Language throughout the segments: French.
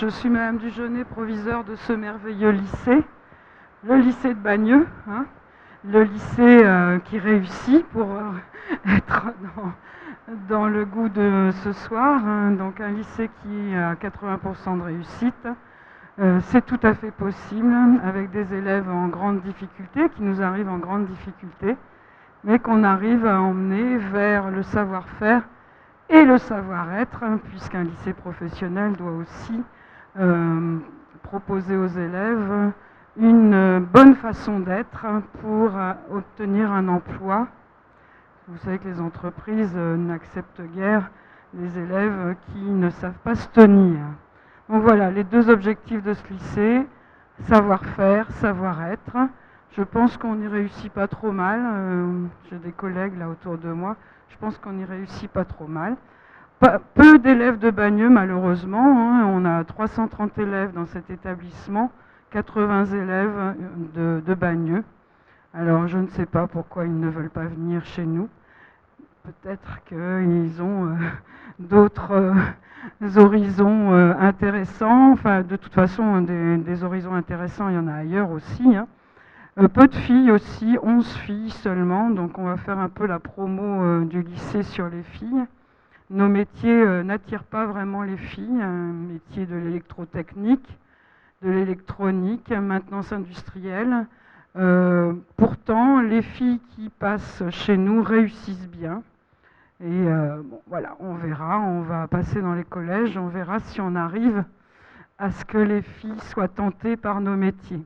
je suis Madame Dugenais, proviseure de ce merveilleux lycée, le lycée de Bagneux, hein, le lycée qui réussit pour être dans le goût de ce soir, hein, donc un lycée qui a 80% de réussite. C'est tout à fait possible avec des élèves en grande difficulté, qui nous arrivent en grande difficulté, mais qu'on arrive à emmener vers le savoir-faire et le savoir-être, puisqu'un lycée professionnel doit aussi proposer aux élèves une bonne façon d'être pour obtenir un emploi. Vous savez que les entreprises n'acceptent guère les élèves qui ne savent pas se tenir. Donc voilà, les deux objectifs de ce lycée, savoir-faire, savoir-être. Je pense qu'on n'y réussit pas trop mal. J'ai des collègues là autour de moi. Je pense qu'on n'y réussit pas trop mal. Peu d'élèves de Bagneux, malheureusement. Hein. On a 330 élèves dans cet établissement, 80 élèves de Bagneux. Alors, je ne sais pas pourquoi ils ne veulent pas venir chez nous. Peut-être qu'ils ont d'autres horizons intéressants. Enfin, de toute façon, des horizons intéressants, il y en a ailleurs aussi. Hein. Peu de filles aussi, 11 filles seulement. Donc, on va faire un peu la promo du lycée sur les filles. Nos métiers n'attirent pas vraiment les filles, un métier de l'électrotechnique, de l'électronique, maintenance industrielle. Pourtant, les filles qui passent chez nous réussissent bien. Et bon, voilà, on verra, on va passer dans les collèges, on verra si on arrive à ce que les filles soient tentées par nos métiers.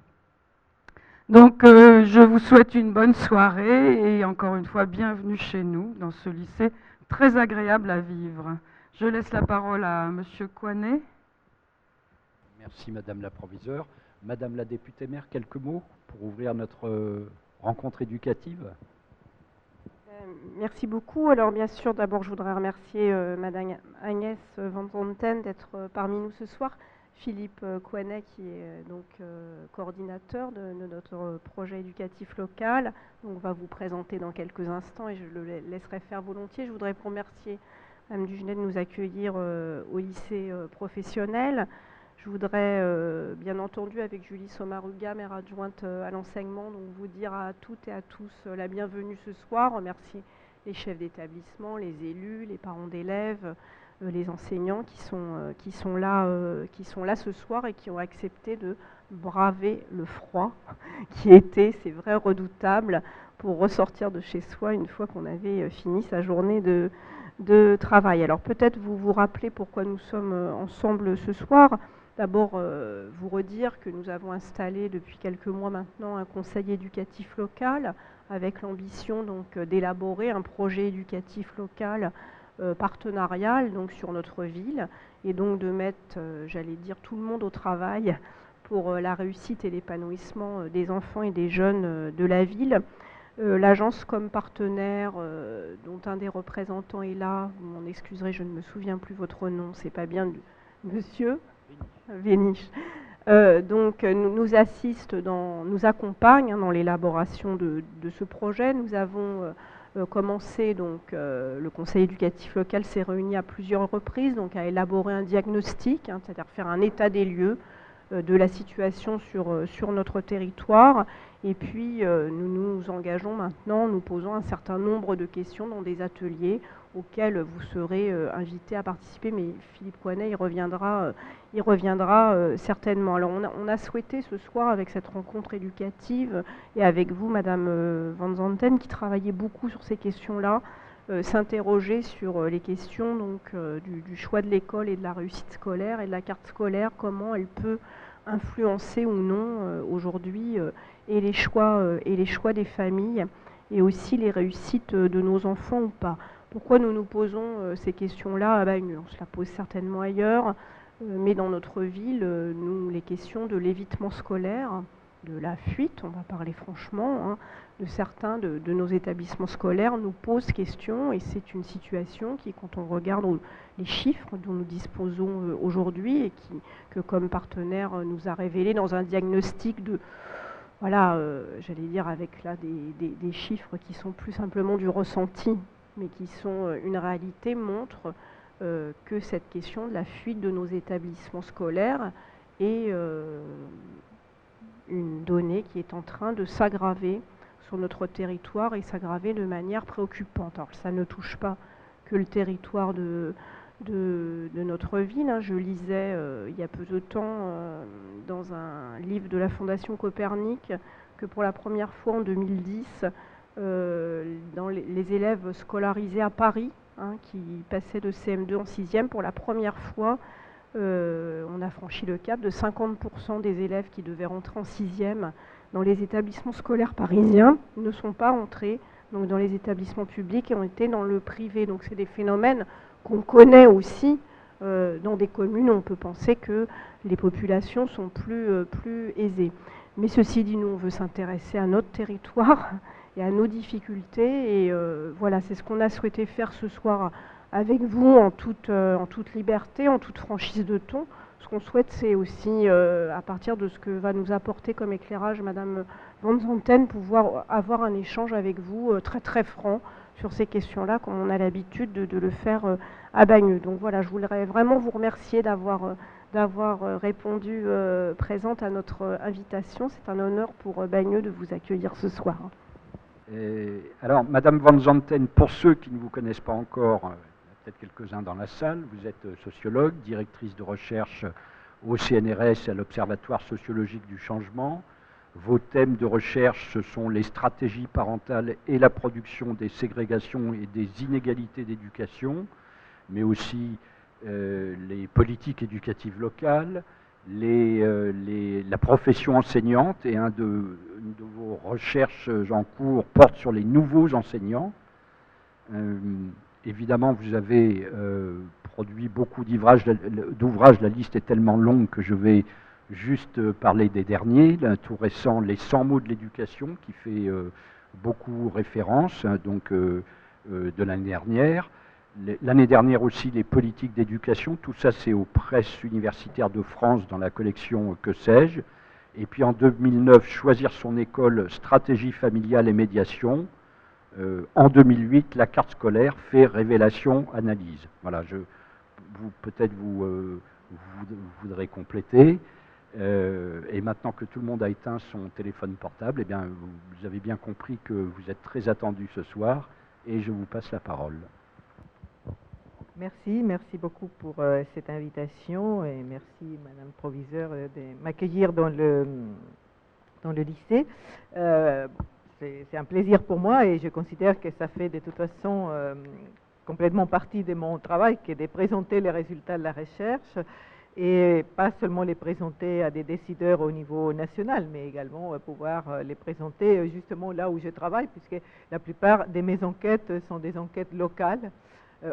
Donc, je vous souhaite une bonne soirée et encore une fois, bienvenue chez nous, dans ce lycée très agréable à vivre. Je laisse la parole à Monsieur Coinet. Merci Madame la proviseure. Madame la députée maire, quelques mots pour ouvrir notre rencontre éducative. Merci beaucoup. Alors bien sûr, d'abord je voudrais remercier Madame Agnès Van Zanten d'être parmi nous ce soir. Philippe Coinet qui est donc coordinateur de notre projet éducatif local. Donc, on va vous présenter dans quelques instants et je le laisserai faire volontiers. Je voudrais remercier Mme Dugenais de nous accueillir au lycée professionnel. Je voudrais bien entendu avec Julie Sommaruga, maire adjointe à l'enseignement, donc vous dire à toutes et à tous la bienvenue ce soir, remercier les chefs d'établissement, les élus, les parents d'élèves, les enseignants qui sont là ce soir et qui ont accepté de braver le froid qui était, c'est vrai, redoutable pour ressortir de chez soi une fois qu'on avait fini sa journée de travail. Alors peut-être vous vous rappelez pourquoi nous sommes ensemble ce soir. D'abord, vous redire que nous avons installé depuis quelques mois maintenant un conseil éducatif local avec l'ambition donc d'élaborer un projet éducatif local partenarial donc sur notre ville et donc de mettre, j'allais dire, tout le monde au travail pour la réussite et l'épanouissement des enfants et des jeunes de la ville. L'agence comme partenaire, dont un des représentants est là, vous m'en excuserez, je ne me souviens plus votre nom, c'est pas bien, monsieur Véniche. Donc nous assiste, nous accompagne dans l'élaboration de ce projet. Nous avons commencé, donc le conseil éducatif local s'est réuni à plusieurs reprises, donc à élaborer un diagnostic, c'est-à-dire faire un état des lieux de la situation sur notre territoire. Et puis nous nous engageons maintenant, nous posons un certain nombre de questions dans des ateliers auxquels vous serez invités à participer, mais Philippe Coinet y reviendra certainement. Alors on a souhaité ce soir, avec cette rencontre éducative, et avec vous, Madame Van Zanten, qui travaillait beaucoup sur ces questions-là, s'interroger sur les questions donc, du choix de l'école et de la réussite scolaire et de la carte scolaire, comment elle peut influencer ou non aujourd'hui et les choix des familles et aussi les réussites de nos enfants ou pas. Pourquoi nous nous posons ces questions-là? On se la pose certainement ailleurs, mais dans notre ville, les questions de l'évitement scolaire, de la fuite, on va parler franchement, de certains de nos établissements scolaires nous posent question, et c'est une situation qui, quand on regarde les chiffres dont nous disposons aujourd'hui et que comme partenaire nous a révélé dans un diagnostic de, voilà, j'allais dire avec là des chiffres qui sont plus simplement du ressenti, mais qui sont une réalité, montrent que cette question de la fuite de nos établissements scolaires est une donnée qui est en train de s'aggraver sur notre territoire et s'aggraver de manière préoccupante. Alors ça ne touche pas que le territoire de notre ville. Je lisais il y a peu de temps dans un livre de la Fondation Copernic que pour la première fois en 2010, dans les élèves scolarisés à Paris, qui passaient de CM2 en 6e, pour la première fois, on a franchi le cap de 50% des élèves qui devaient rentrer en 6e dans les établissements scolaires parisiens ne sont pas entrés donc dans les établissements publics et ont été dans le privé. Donc c'est des phénomènes qu'on connaît aussi dans des communes où on peut penser que les populations sont plus aisées. Mais ceci dit, nous, on veut s'intéresser à notre territoire et à nos difficultés. Et voilà, c'est ce qu'on a souhaité faire ce soir avec vous en toute liberté, en toute franchise de ton. Ce qu'on souhaite, c'est aussi, à partir de ce que va nous apporter comme éclairage Madame Van Zanten, pouvoir avoir un échange avec vous très très franc sur ces questions-là, comme on a l'habitude de le faire à Bagneux. Donc voilà, je voudrais vraiment vous remercier d'avoir répondu présente à notre invitation. C'est un honneur pour Bagneux de vous accueillir ce soir. Alors, Madame Van Zanten, pour ceux qui ne vous connaissent pas encore, il y a peut-être quelques-uns dans la salle, vous êtes sociologue, directrice de recherche au CNRS et à l'Observatoire sociologique du changement. Vos thèmes de recherche, ce sont les stratégies parentales et la production des ségrégations et des inégalités d'éducation, mais aussi les politiques éducatives locales, la profession enseignante, et une de vos recherches en cours porte sur les nouveaux enseignants. Évidemment, vous avez produit beaucoup d'ouvrages, la liste est tellement longue que je vais juste parler des derniers. Tout récent, Les 100 mots de l'éducation, qui fait beaucoup référence, donc de l'année dernière. L'année dernière aussi, les politiques d'éducation, tout ça c'est aux presses universitaires de France dans la collection Que sais-je. Et puis en 2009, Choisir son école, stratégie familiale et médiation. En 2008, La carte scolaire, fait révélation, analyse. Voilà, peut-être vous voudrez compléter. Et maintenant que tout le monde a éteint son téléphone portable, eh bien, vous avez bien compris que vous êtes très attendu ce soir et je vous passe la parole. Merci beaucoup pour cette invitation et merci Madame le Proviseur de m'accueillir dans le lycée. C'est un plaisir pour moi et je considère que ça fait de toute façon complètement partie de mon travail, qui est de présenter les résultats de la recherche et pas seulement les présenter à des décideurs au niveau national, mais également pouvoir les présenter justement là où je travaille, puisque la plupart de mes enquêtes sont des enquêtes locales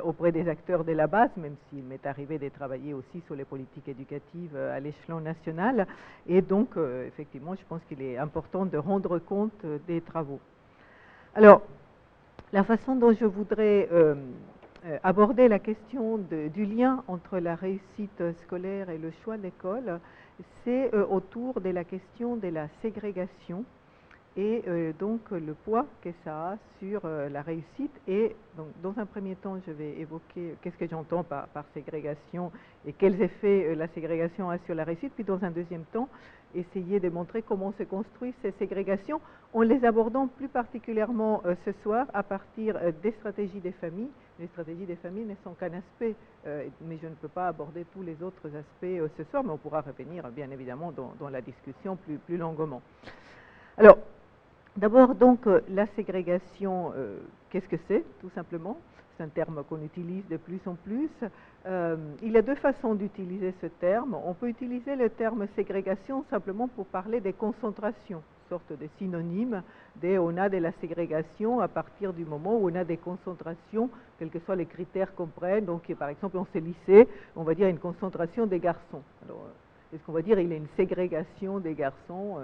auprès des acteurs de la base, même s'il m'est arrivé de travailler aussi sur les politiques éducatives à l'échelon national. Et donc, effectivement, je pense qu'il est important de rendre compte des travaux. Alors, la façon dont je voudrais aborder la question du lien entre la réussite scolaire et le choix d'école, c'est autour de la question de la ségrégation et donc le poids que ça a sur la réussite. Et donc, dans un premier temps, je vais évoquer qu'est-ce que j'entends par ségrégation et quels effets la ségrégation a sur la réussite, puis dans un deuxième temps, essayer de montrer comment se construisent ces ségrégations en les abordant plus particulièrement ce soir à partir des stratégies des familles. Les stratégies des familles ne sont qu'un aspect, mais je ne peux pas aborder tous les autres aspects ce soir, mais on pourra revenir bien évidemment dans la discussion plus longuement. Alors, d'abord, donc, la ségrégation, qu'est-ce que c'est, tout simplement? C'est un terme qu'on utilise de plus en plus. Il y a deux façons d'utiliser ce terme. On peut utiliser le terme ségrégation simplement pour parler des concentrations, une sorte de synonyme on a de la ségrégation à partir du moment où on a des concentrations, quels que soient les critères qu'on prenne. Donc, par exemple, dans ces lycées, on va dire une concentration des garçons. Alors, est-ce qu'on va dire il y a une ségrégation des garçons?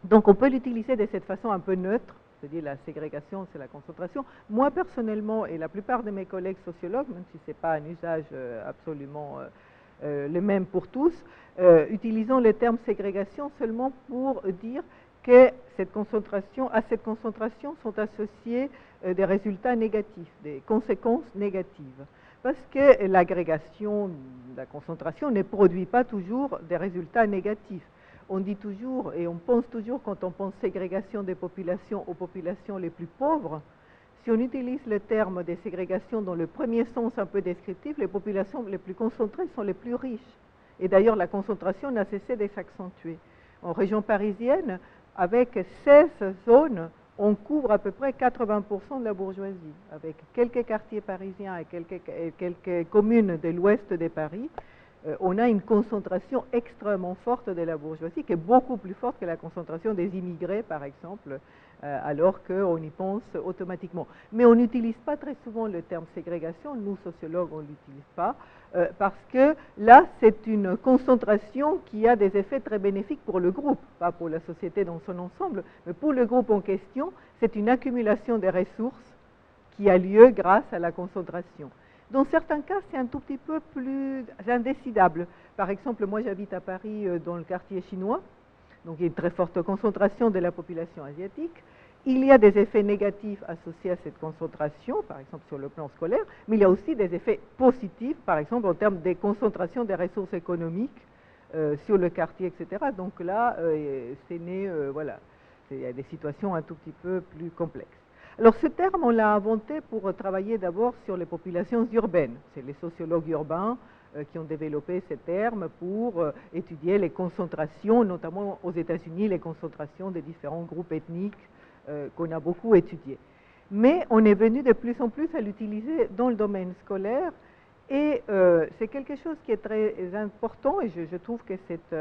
Donc, on peut l'utiliser de cette façon un peu neutre, c'est-à-dire la ségrégation, c'est la concentration. Moi, personnellement, et la plupart de mes collègues sociologues, même si ce n'est pas un usage absolument le même pour tous, utilisons le terme ségrégation seulement pour dire que à cette concentration sont associés des résultats négatifs, des conséquences négatives. Parce que l'agrégation, la concentration ne produit pas toujours des résultats négatifs. On dit toujours, et on pense toujours quand on pense ségrégation des populations aux populations les plus pauvres, si on utilise le terme des ségrégations dans le premier sens un peu descriptif, les populations les plus concentrées sont les plus riches. Et d'ailleurs, la concentration n'a cessé de s'accentuer. En région parisienne, avec 16 zones, on couvre à peu près 80% de la bourgeoisie. Avec quelques quartiers parisiens et quelques communes de l'ouest de Paris, on a une concentration extrêmement forte de la bourgeoisie, qui est beaucoup plus forte que la concentration des immigrés, par exemple, alors qu'on y pense automatiquement. Mais on n'utilise pas très souvent le terme ségrégation, nous sociologues on ne l'utilise pas, parce que là c'est une concentration qui a des effets très bénéfiques pour le groupe, pas pour la société dans son ensemble, mais pour le groupe en question, c'est une accumulation des ressources qui a lieu grâce à la concentration. Dans certains cas, c'est un tout petit peu plus indécidable. Par exemple, moi j'habite à Paris dans le quartier chinois, donc il y a une très forte concentration de la population asiatique. Il y a des effets négatifs associés à cette concentration, par exemple sur le plan scolaire, mais il y a aussi des effets positifs, par exemple en termes de concentration des ressources économiques sur le quartier, etc. Donc là, c'est né, voilà, il y a des situations un tout petit peu plus complexes. Alors ce terme, on l'a inventé pour travailler d'abord sur les populations urbaines. C'est les sociologues urbains qui ont développé ce terme pour étudier les concentrations, notamment aux États-Unis, les concentrations des différents groupes ethniques qu'on a beaucoup étudiés. Mais on est venu de plus en plus à l'utiliser dans le domaine scolaire et c'est quelque chose qui est très important et je trouve que c'est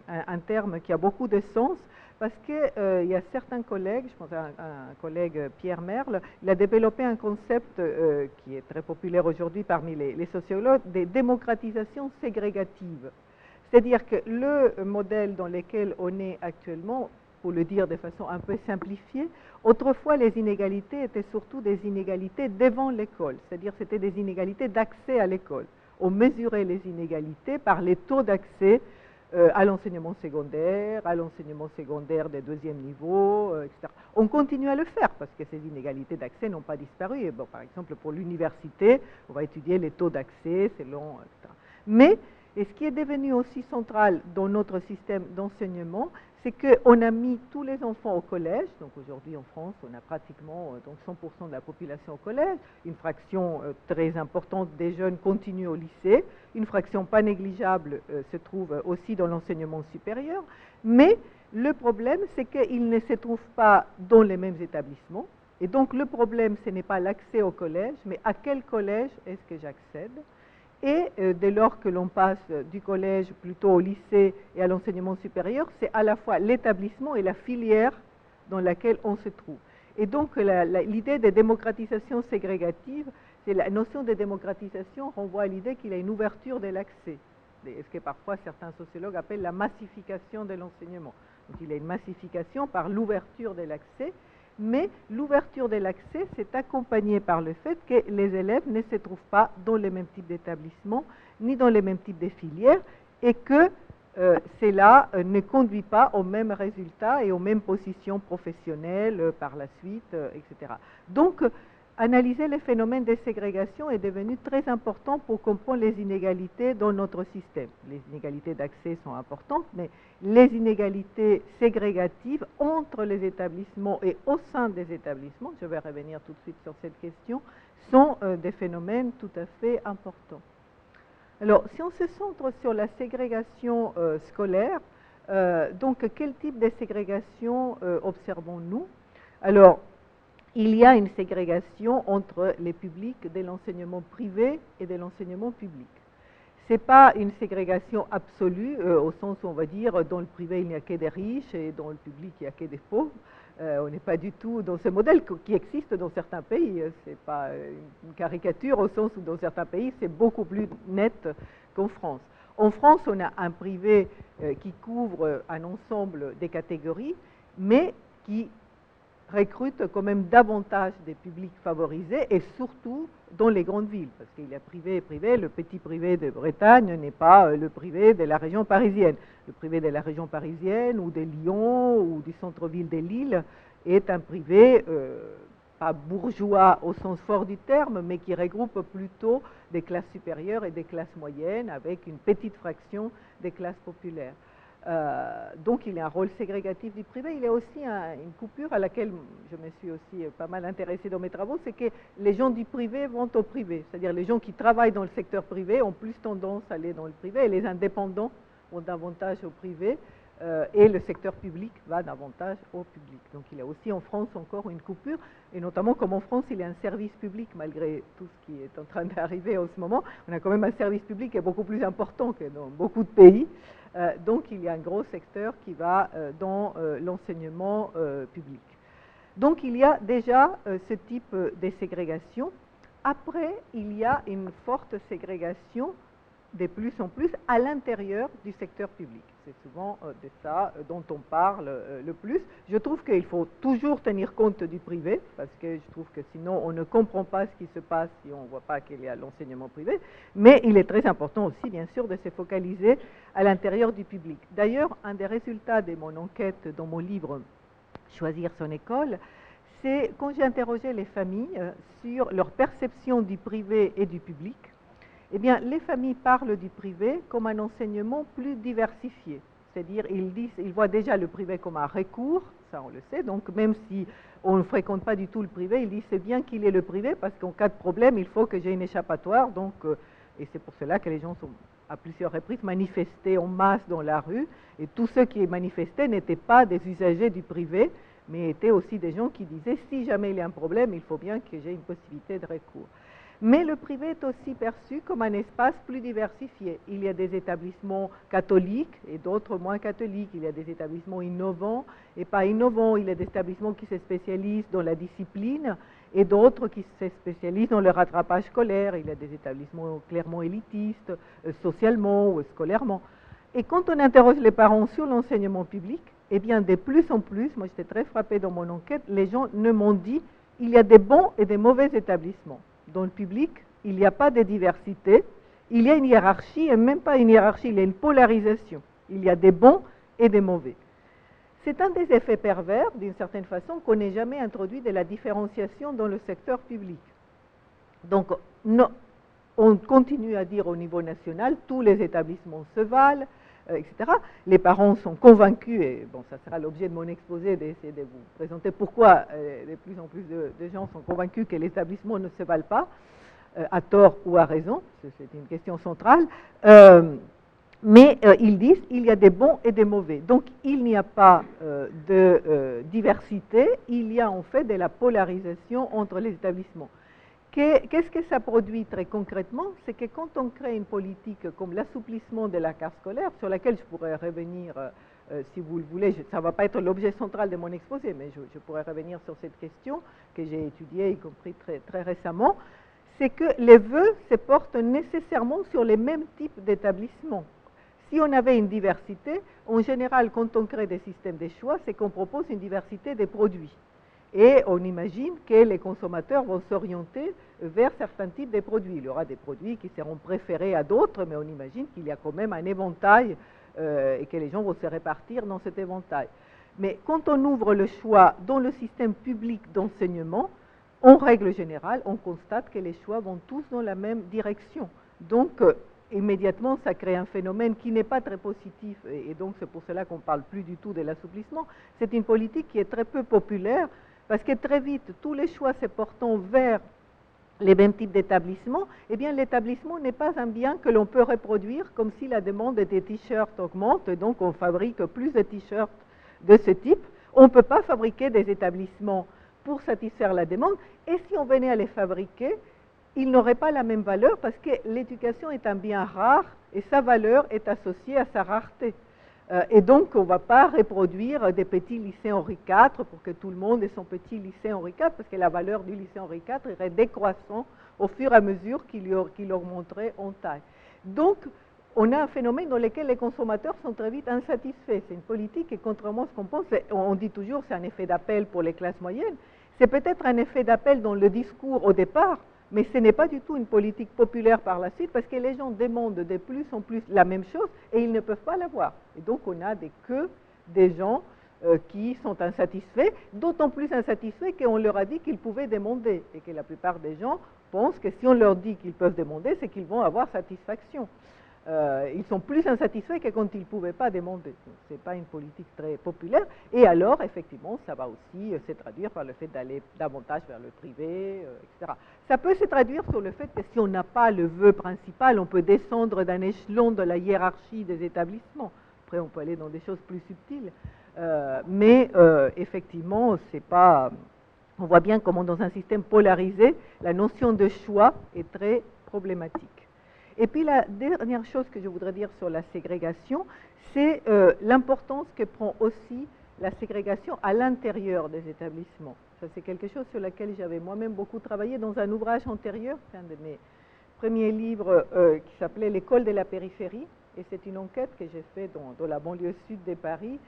un terme qui a beaucoup de sens parce qu'il y a certains collègues, je pense à un collègue Pierre Merle, il a développé un concept qui est très populaire aujourd'hui parmi les sociologues, des démocratisations ségrégatives. C'est-à-dire que le modèle dans lequel on est actuellement, pour le dire de façon un peu simplifiée, autrefois les inégalités étaient surtout des inégalités devant l'école, c'est-à-dire c'était des inégalités d'accès à l'école. On mesurait les inégalités par les taux d'accès à l'enseignement secondaire de deuxième niveau, etc. On continue à le faire parce que ces inégalités d'accès n'ont pas disparu. Et bon, par exemple, pour l'université, on va étudier les taux d'accès selon, etc. Mais, et ce qui est devenu aussi central dans notre système d'enseignement, c'est qu'on a mis tous les enfants au collège. Donc aujourd'hui en France, on a pratiquement donc 100% de la population au collège. Une fraction très importante des jeunes continue au lycée. Une fraction pas négligeable se trouve aussi dans l'enseignement supérieur. Mais le problème, c'est qu'ils ne se trouvent pas dans les mêmes établissements. Et donc le problème, ce n'est pas l'accès au collège, mais à quel collège est-ce que j'accède ? Et dès lors que l'on passe du collège plutôt au lycée et à l'enseignement supérieur, c'est à la fois l'établissement et la filière dans laquelle on se trouve. Et donc l'idée de démocratisation ségrégative, c'est la notion de démocratisation renvoie à l'idée qu'il y a une ouverture de l'accès, ce que parfois certains sociologues appellent la massification de l'enseignement. Donc il y a une massification par l'ouverture de l'accès, mais l'ouverture de l'accès s'est accompagnée par le fait que les élèves ne se trouvent pas dans les mêmes types d'établissements, ni dans les mêmes types de filières, et que cela ne conduit pas aux mêmes résultats et aux mêmes positions professionnelles par la suite, etc. Donc, analyser les phénomènes de ségrégation est devenu très important pour comprendre les inégalités dans notre système. Les inégalités d'accès sont importantes, mais les inégalités ségrégatives entre les établissements et au sein des établissements, je vais revenir tout de suite sur cette question, sont des phénomènes tout à fait importants. Alors, si on se centre sur la ségrégation scolaire, donc quel type de ségrégation observons-nous? Alors, il y a une ségrégation entre les publics de l'enseignement privé et de l'enseignement public. Ce n'est pas une ségrégation absolue, au sens où on va dire dans le privé il n'y a que des riches et dans le public il n'y a que des pauvres. On n'est pas du tout dans ce modèle qui existe dans certains pays. Ce n'est pas une caricature au sens où dans certains pays c'est beaucoup plus net qu'en France. En France, on a un privé qui couvre un ensemble des catégories, mais qui recrute quand même davantage des publics favorisés, et surtout dans les grandes villes, parce qu'il y a privé et privé. Le petit privé de Bretagne n'est pas le privé de la région parisienne. Le privé de la région parisienne ou de Lyon ou du centre-ville de Lille est un privé pas bourgeois au sens fort du terme, mais qui regroupe plutôt des classes supérieures et des classes moyennes, avec une petite fraction des classes populaires. Donc il y a un rôle ségrégatif du privé. Il y a aussi une coupure à laquelle je me suis aussi pas mal intéressée dans mes travaux, c'est que les gens du privé vont au privé. C'est-à-dire les gens qui travaillent dans le secteur privé ont plus tendance à aller dans le privé, et les indépendants vont davantage au privé, et le secteur public va davantage au public. Donc il y a aussi en France encore une coupure, et notamment comme en France il y a un service public, malgré tout ce qui est en train d'arriver en ce moment, on a quand même un service public qui est beaucoup plus important que dans beaucoup de pays. Donc il y a un gros secteur qui va dans l'enseignement public. Donc il y a déjà ce type de ségrégation. Après, il y a une forte ségrégation de plus en plus à l'intérieur du secteur public. C'est souvent de ça dont on parle le plus. Je trouve qu'il faut toujours tenir compte du privé, parce que je trouve que sinon on ne comprend pas ce qui se passe si on ne voit pas qu'il y a l'enseignement privé. Mais il est très important aussi, bien sûr, de se focaliser à l'intérieur du public. D'ailleurs, un des résultats de mon enquête dans mon livre « Choisir son école », c'est quand j'ai interrogé les familles sur leur perception du privé et du public. Eh bien, les familles parlent du privé comme un enseignement plus diversifié. C'est-à-dire, ils voient déjà le privé comme un recours, ça on le sait, donc même si on ne fréquente pas du tout le privé, ils disent c'est bien qu'il ait le privé, parce qu'en cas de problème, il faut que j'ai une échappatoire. Donc, et c'est pour cela que les gens sont à plusieurs reprises manifestés en masse dans la rue, et tous ceux qui manifestaient n'étaient pas des usagers du privé, mais étaient aussi des gens qui disaient si jamais il y a un problème, il faut bien que j'ai une possibilité de recours. Mais le privé est aussi perçu comme un espace plus diversifié. Il y a des établissements catholiques et d'autres moins catholiques. Il y a des établissements innovants et pas innovants. Il y a des établissements qui se spécialisent dans la discipline et d'autres qui se spécialisent dans le rattrapage scolaire. Il y a des établissements clairement élitistes, socialement ou scolairement. Et quand on interroge les parents sur l'enseignement public, eh bien, de plus en plus, moi j'étais très frappée dans mon enquête, les gens ne m'ont dit il y a des bons et des mauvais établissements. Dans le public, il n'y a pas de diversité, il y a une hiérarchie, et même pas une hiérarchie, il y a une polarisation. Il y a des bons et des mauvais. C'est un des effets pervers, d'une certaine façon, qu'on n'ait jamais introduit de la différenciation dans le secteur public. Donc, on continue à dire au niveau national, tous les établissements se valent, etc. Les parents sont convaincus, et bon, ça sera l'objet de mon exposé, d'essayer de vous présenter pourquoi de plus en plus de gens sont convaincus que les établissements ne se valent pas, à tort ou à raison, c'est une question centrale, mais ils disent il y a des bons et des mauvais. Donc il n'y a pas de diversité, il y a en fait de la polarisation entre les établissements. Qu'est-ce que ça produit très concrètement? C'est que quand on crée une politique comme l'assouplissement de la carte scolaire, sur laquelle je pourrais revenir si vous le voulez, ça ne va pas être l'objet central de mon exposé, mais je pourrais revenir sur cette question que j'ai étudiée, y compris très récemment, c'est que les vœux se portent nécessairement sur les mêmes types d'établissements. Si on avait une diversité, en général, quand on crée des systèmes de choix, c'est qu'on propose une diversité des produits. Et on imagine que les consommateurs vont s'orienter vers certains types de produits. Il y aura des produits qui seront préférés à d'autres, mais on imagine qu'il y a quand même un éventail et que les gens vont se répartir dans cet éventail. Mais quand on ouvre le choix dans le système public d'enseignement, en règle générale, on constate que les choix vont tous dans la même direction. Donc, immédiatement, ça crée un phénomène qui n'est pas très positif, et donc c'est pour cela qu'on ne parle plus du tout de l'assouplissement. C'est une politique qui est très peu populaire, parce que très vite, tous les choix se portant vers les mêmes types d'établissements, eh bien l'établissement n'est pas un bien que l'on peut reproduire, comme si la demande des t-shirts augmente, et donc on fabrique plus de t-shirts de ce type. On ne peut pas fabriquer des établissements pour satisfaire la demande, et si on venait à les fabriquer, ils n'auraient pas la même valeur, parce que l'éducation est un bien rare, et sa valeur est associée à sa rareté. Et donc, on ne va pas reproduire des petits lycées Henri IV pour que tout le monde ait son petit lycée Henri IV, parce que la valeur du lycée Henri IV irait décroissant au fur et à mesure qu'il augmenterait en taille. Donc, on a un phénomène dans lequel les consommateurs sont très vite insatisfaits. C'est une politique et contrairement à ce qu'on pense, on dit toujours c'est un effet d'appel pour les classes moyennes. C'est peut-être un effet d'appel dans le discours au départ, mais ce n'est pas du tout une politique populaire par la suite parce que les gens demandent de plus en plus la même chose et ils ne peuvent pas l'avoir. Et donc on a des gens qui sont insatisfaits, d'autant plus insatisfaits qu'on leur a dit qu'ils pouvaient demander et que la plupart des gens pensent que si on leur dit qu'ils peuvent demander, c'est qu'ils vont avoir satisfaction. Ils sont plus insatisfaits que quand ils ne pouvaient pas demander. Ce n'est pas une politique très populaire. Et alors, effectivement, ça va aussi se traduire par le fait d'aller davantage vers le privé, etc. Ça peut se traduire sur le fait que si on n'a pas le vœu principal, on peut descendre d'un échelon de la hiérarchie des établissements. Après, on peut aller dans des choses plus subtiles. Mais effectivement, c'est pas... On voit bien comment dans un système polarisé, la notion de choix est très problématique. Et puis la dernière chose que je voudrais dire sur la ségrégation, c'est l'importance que prend aussi la ségrégation à l'intérieur des établissements. Ça, c'est quelque chose sur lequel j'avais moi-même beaucoup travaillé dans un ouvrage antérieur, c'est un de mes premiers livres qui s'appelait L'école de la périphérie. Et c'est une enquête que j'ai faite dans la banlieue sud de Paris,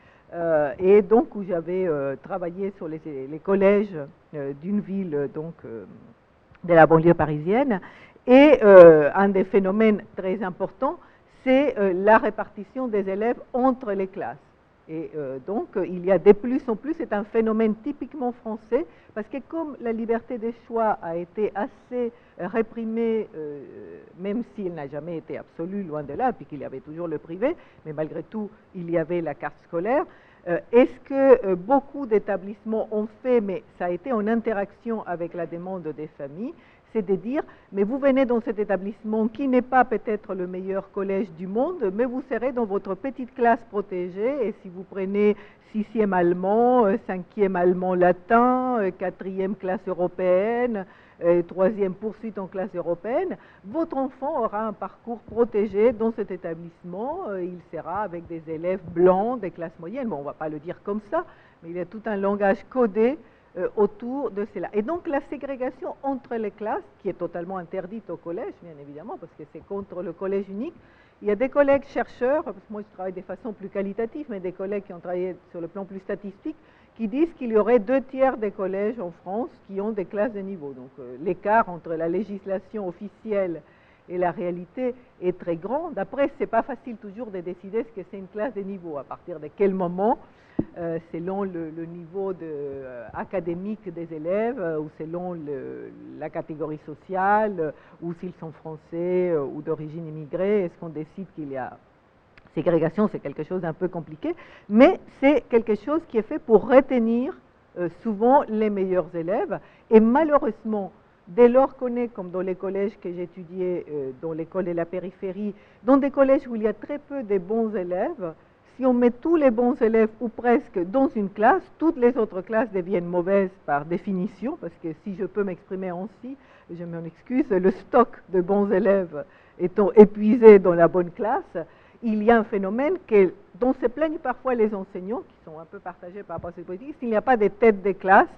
et donc où j'avais travaillé sur les collèges d'une ville de la banlieue parisienne. Et un des phénomènes très importants, c'est la répartition des élèves entre les classes. Et donc, il y a de plus en plus, c'est un phénomène typiquement français, parce que comme la liberté des choix a été assez réprimée, même s'il n'a jamais été absolu, loin de là, puis qu'il y avait toujours le privé, mais malgré tout, il y avait la carte scolaire. Est-ce que beaucoup d'établissements ont fait, mais ça a été en interaction avec la demande des familles, c'est de dire, mais vous venez dans cet établissement qui n'est pas peut-être le meilleur collège du monde, mais vous serez dans votre petite classe protégée, et si vous prenez 6e allemand, 5e allemand latin, 4e classe européenne, 3e poursuite en classe européenne, votre enfant aura un parcours protégé dans cet établissement, il sera avec des élèves blancs des classes moyennes. Bon, on ne va pas le dire comme ça, mais il y a tout un langage codé autour de cela. Et donc la ségrégation entre les classes, qui est totalement interdite au collège, bien évidemment, parce que c'est contre le collège unique. Il y a des collègues chercheurs, parce que moi je travaille de façon plus qualitative, mais des collègues qui ont travaillé sur le plan plus statistique, qui disent qu'il y aurait 2/3 des collèges en France qui ont des classes de niveau. Donc l'écart entre la législation officielle et la réalité est très grand. Après, ce n'est pas facile toujours de décider ce que c'est une classe de niveau, à partir de quel moment, selon le niveau académique des élèves, ou selon la catégorie sociale, ou s'ils sont français ou d'origine immigrée, est-ce qu'on décide qu'il y a ségrégation? C'est quelque chose d'un peu compliqué, mais c'est quelque chose qui est fait pour retenir souvent les meilleurs élèves, et malheureusement, dès lors qu'on est, comme dans les collèges que j'étudiais, dans l'école de la périphérie, dans des collèges où il y a très peu de bons élèves, si on met tous les bons élèves, ou presque, dans une classe, toutes les autres classes deviennent mauvaises par définition, parce que si je peux m'exprimer ainsi, je m'en excuse, le stock de bons élèves étant épuisé dans la bonne classe, il y a un phénomène dont se plaignent parfois les enseignants, qui sont un peu partagés par rapport à cette politique. S'il n'y a pas de tête de classe,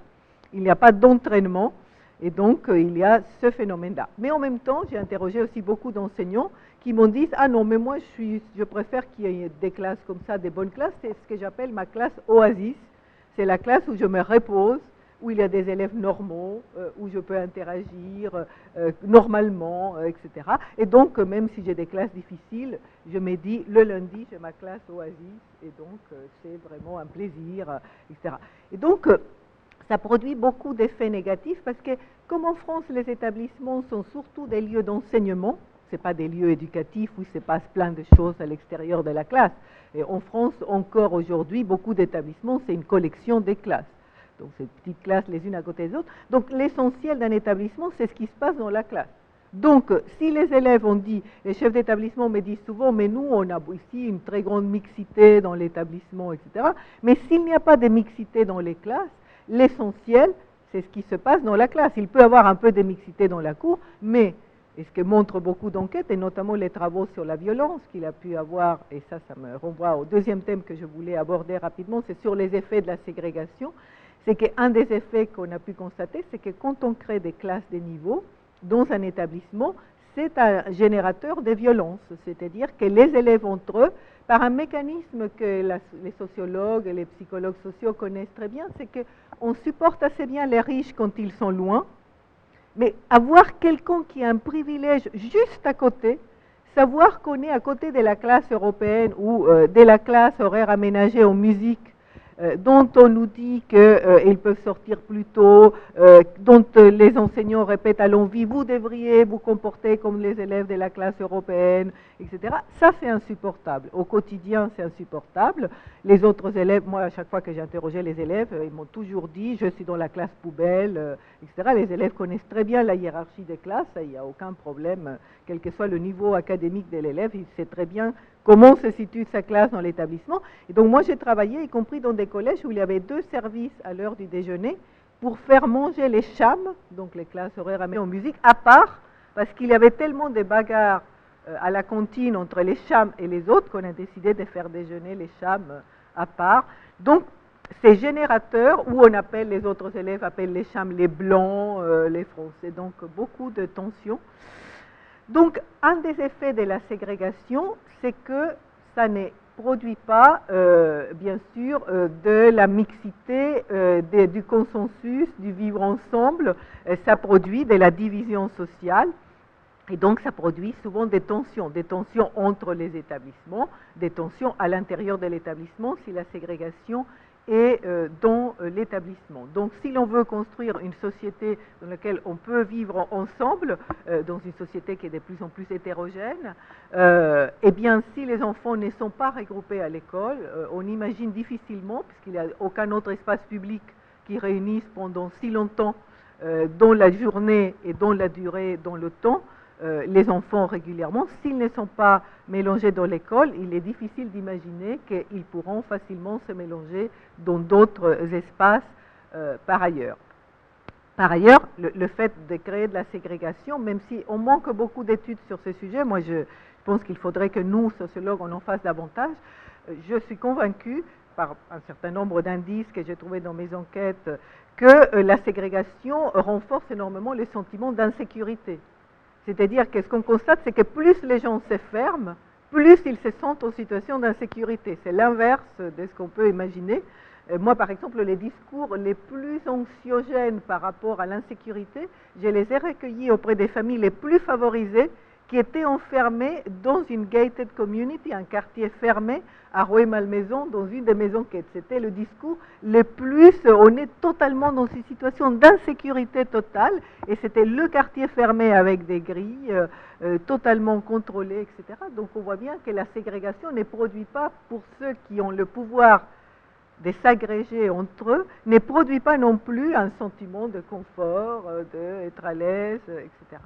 il n'y a pas d'entraînement, et donc il y a ce phénomène-là. Mais en même temps, j'ai interrogé aussi beaucoup d'enseignants qui m'ont dit « Ah non, mais moi je préfère qu'il y ait des classes comme ça, des bonnes classes, c'est ce que j'appelle ma classe oasis. C'est la classe où je me repose, où il y a des élèves normaux, où je peux interagir normalement, etc. Et donc, même si j'ai des classes difficiles, je me dis, le lundi, j'ai ma classe oasis, et donc c'est vraiment un plaisir, etc. Et donc, ça produit beaucoup d'effets négatifs, parce que, comme en France, les établissements sont surtout des lieux d'enseignement, ce n'est pas des lieux éducatifs où il se passe plein de choses à l'extérieur de la classe. Et en France, encore aujourd'hui, beaucoup d'établissements, c'est une collection des classes. Donc, ces petites classes les unes à côté des autres. Donc, l'essentiel d'un établissement, c'est ce qui se passe dans la classe. Donc, si les élèves ont dit, les chefs d'établissement me disent souvent, mais nous, on a ici une très grande mixité dans l'établissement, etc. Mais s'il n'y a pas de mixité dans les classes, l'essentiel, c'est ce qui se passe dans la classe. Il peut y avoir un peu de mixité dans la cour, mais, et ce que montrent beaucoup d'enquêtes, et notamment les travaux sur la violence qu'il a pu avoir, et ça me renvoie au deuxième thème que je voulais aborder rapidement, c'est sur les effets de la ségrégation. C'est qu'un des effets qu'on a pu constater, c'est que quand on crée des classes de niveau dans un établissement, c'est un générateur de violence, c'est-à-dire que les élèves entre eux, par un mécanisme que les sociologues et les psychologues sociaux connaissent très bien, c'est qu'on supporte assez bien les riches quand ils sont loin, mais avoir quelqu'un qui a un privilège juste à côté, savoir qu'on est à côté de la classe européenne ou de la classe horaire aménagée en musique, dont on nous dit qu'ils peuvent sortir plus tôt, dont les enseignants répètent à l'envi, vous devriez vous comporter comme les élèves de la classe européenne, etc. Ça, c'est insupportable. Au quotidien, c'est insupportable. Les autres élèves, moi, à chaque fois que j'ai interrogé les élèves, ils m'ont toujours dit, je suis dans la classe poubelle, etc. Les élèves connaissent très bien la hiérarchie des classes, il n'y a aucun problème, quel que soit le niveau académique de l'élève, il sait très bien comment se situe sa classe dans l'établissement. Et donc moi j'ai travaillé, y compris dans des collèges où il y avait 2 services à l'heure du déjeuner, pour faire manger les chams, donc les classes horaires aménagées en musique, à part, parce qu'il y avait tellement de bagarres à la cantine entre les chams et les autres qu'on a décidé de faire déjeuner les chams à part. Donc ces générateurs, où on appelle les autres élèves, appellent les chams les blancs, les français, donc beaucoup de tensions. Donc, un des effets de la ségrégation, c'est que ça ne produit pas, bien sûr, de la mixité, du consensus, du vivre ensemble. Ça produit de la division sociale. Et donc, ça produit souvent des tensions entre les établissements, des tensions à l'intérieur de l'établissement si la ségrégation est dans l'établissement. Donc, si l'on veut construire une société dans laquelle on peut vivre ensemble, dans une société qui est de plus en plus hétérogène, eh bien, si les enfants ne sont pas regroupés à l'école, on imagine difficilement, puisqu'il n'y a aucun autre espace public qui réunisse pendant si longtemps, dans la journée et dans la durée, dans le temps, les enfants régulièrement, s'ils ne sont pas mélangés dans l'école, il est difficile d'imaginer qu'ils pourront facilement se mélanger dans d'autres espaces par ailleurs. Par ailleurs, le fait de créer de la ségrégation, même si on manque beaucoup d'études sur ce sujet, moi je pense qu'il faudrait que nous, sociologues, on en fasse davantage, je suis convaincue, par un certain nombre d'indices que j'ai trouvés dans mes enquêtes, que la ségrégation renforce énormément les sentiments d'insécurité. C'est-à-dire que ce qu'on constate, c'est que plus les gens se ferment, plus ils se sentent en situation d'insécurité. C'est l'inverse de ce qu'on peut imaginer. Moi, par exemple, les discours les plus anxiogènes par rapport à l'insécurité, je les ai recueillis auprès des familles les plus favorisées qui étaient enfermées dans une gated community, un quartier fermé à Rueil-Malmaison, dans une de mes enquêtes. C'était le discours le plus, on est totalement dans une situation d'insécurité totale, et c'était le quartier fermé avec des grilles, totalement contrôlées, etc. Donc on voit bien que la ségrégation ne produit pas, pour ceux qui ont le pouvoir de s'agréger entre eux, ne produit pas non plus un sentiment de confort, d'être à l'aise, etc.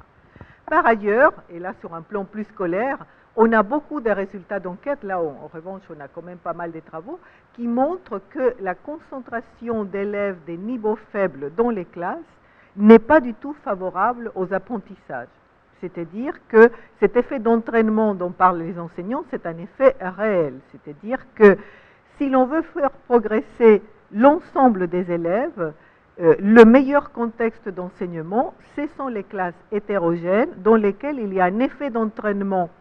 Par ailleurs, et là sur un plan plus scolaire, on a beaucoup de résultats d'enquête, là en revanche on a quand même pas mal de travaux, qui montrent que la concentration d'élèves des niveaux faibles dans les classes n'est pas du tout favorable aux apprentissages. C'est-à-dire que cet effet d'entraînement dont parlent les enseignants, c'est un effet réel. C'est-à-dire que si l'on veut faire progresser l'ensemble des élèves, le meilleur contexte d'enseignement, ce sont les classes hétérogènes dans lesquelles il y a un effet d'entraînement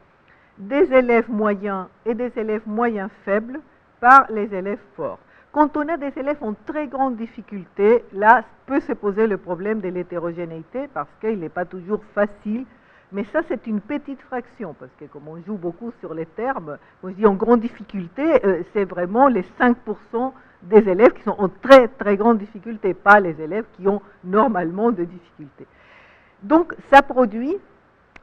des élèves moyens et des élèves moyens faibles par les élèves forts. Quand on a des élèves en très grande difficulté, là peut se poser le problème de l'hétérogénéité parce qu'il n'est pas toujours facile. Mais ça, c'est une petite fraction, parce que comme on joue beaucoup sur les termes, quand je dis en grande difficulté, c'est vraiment les 5% des élèves qui sont en très très grande difficulté, pas les élèves qui ont normalement de difficultés. Donc, ça produit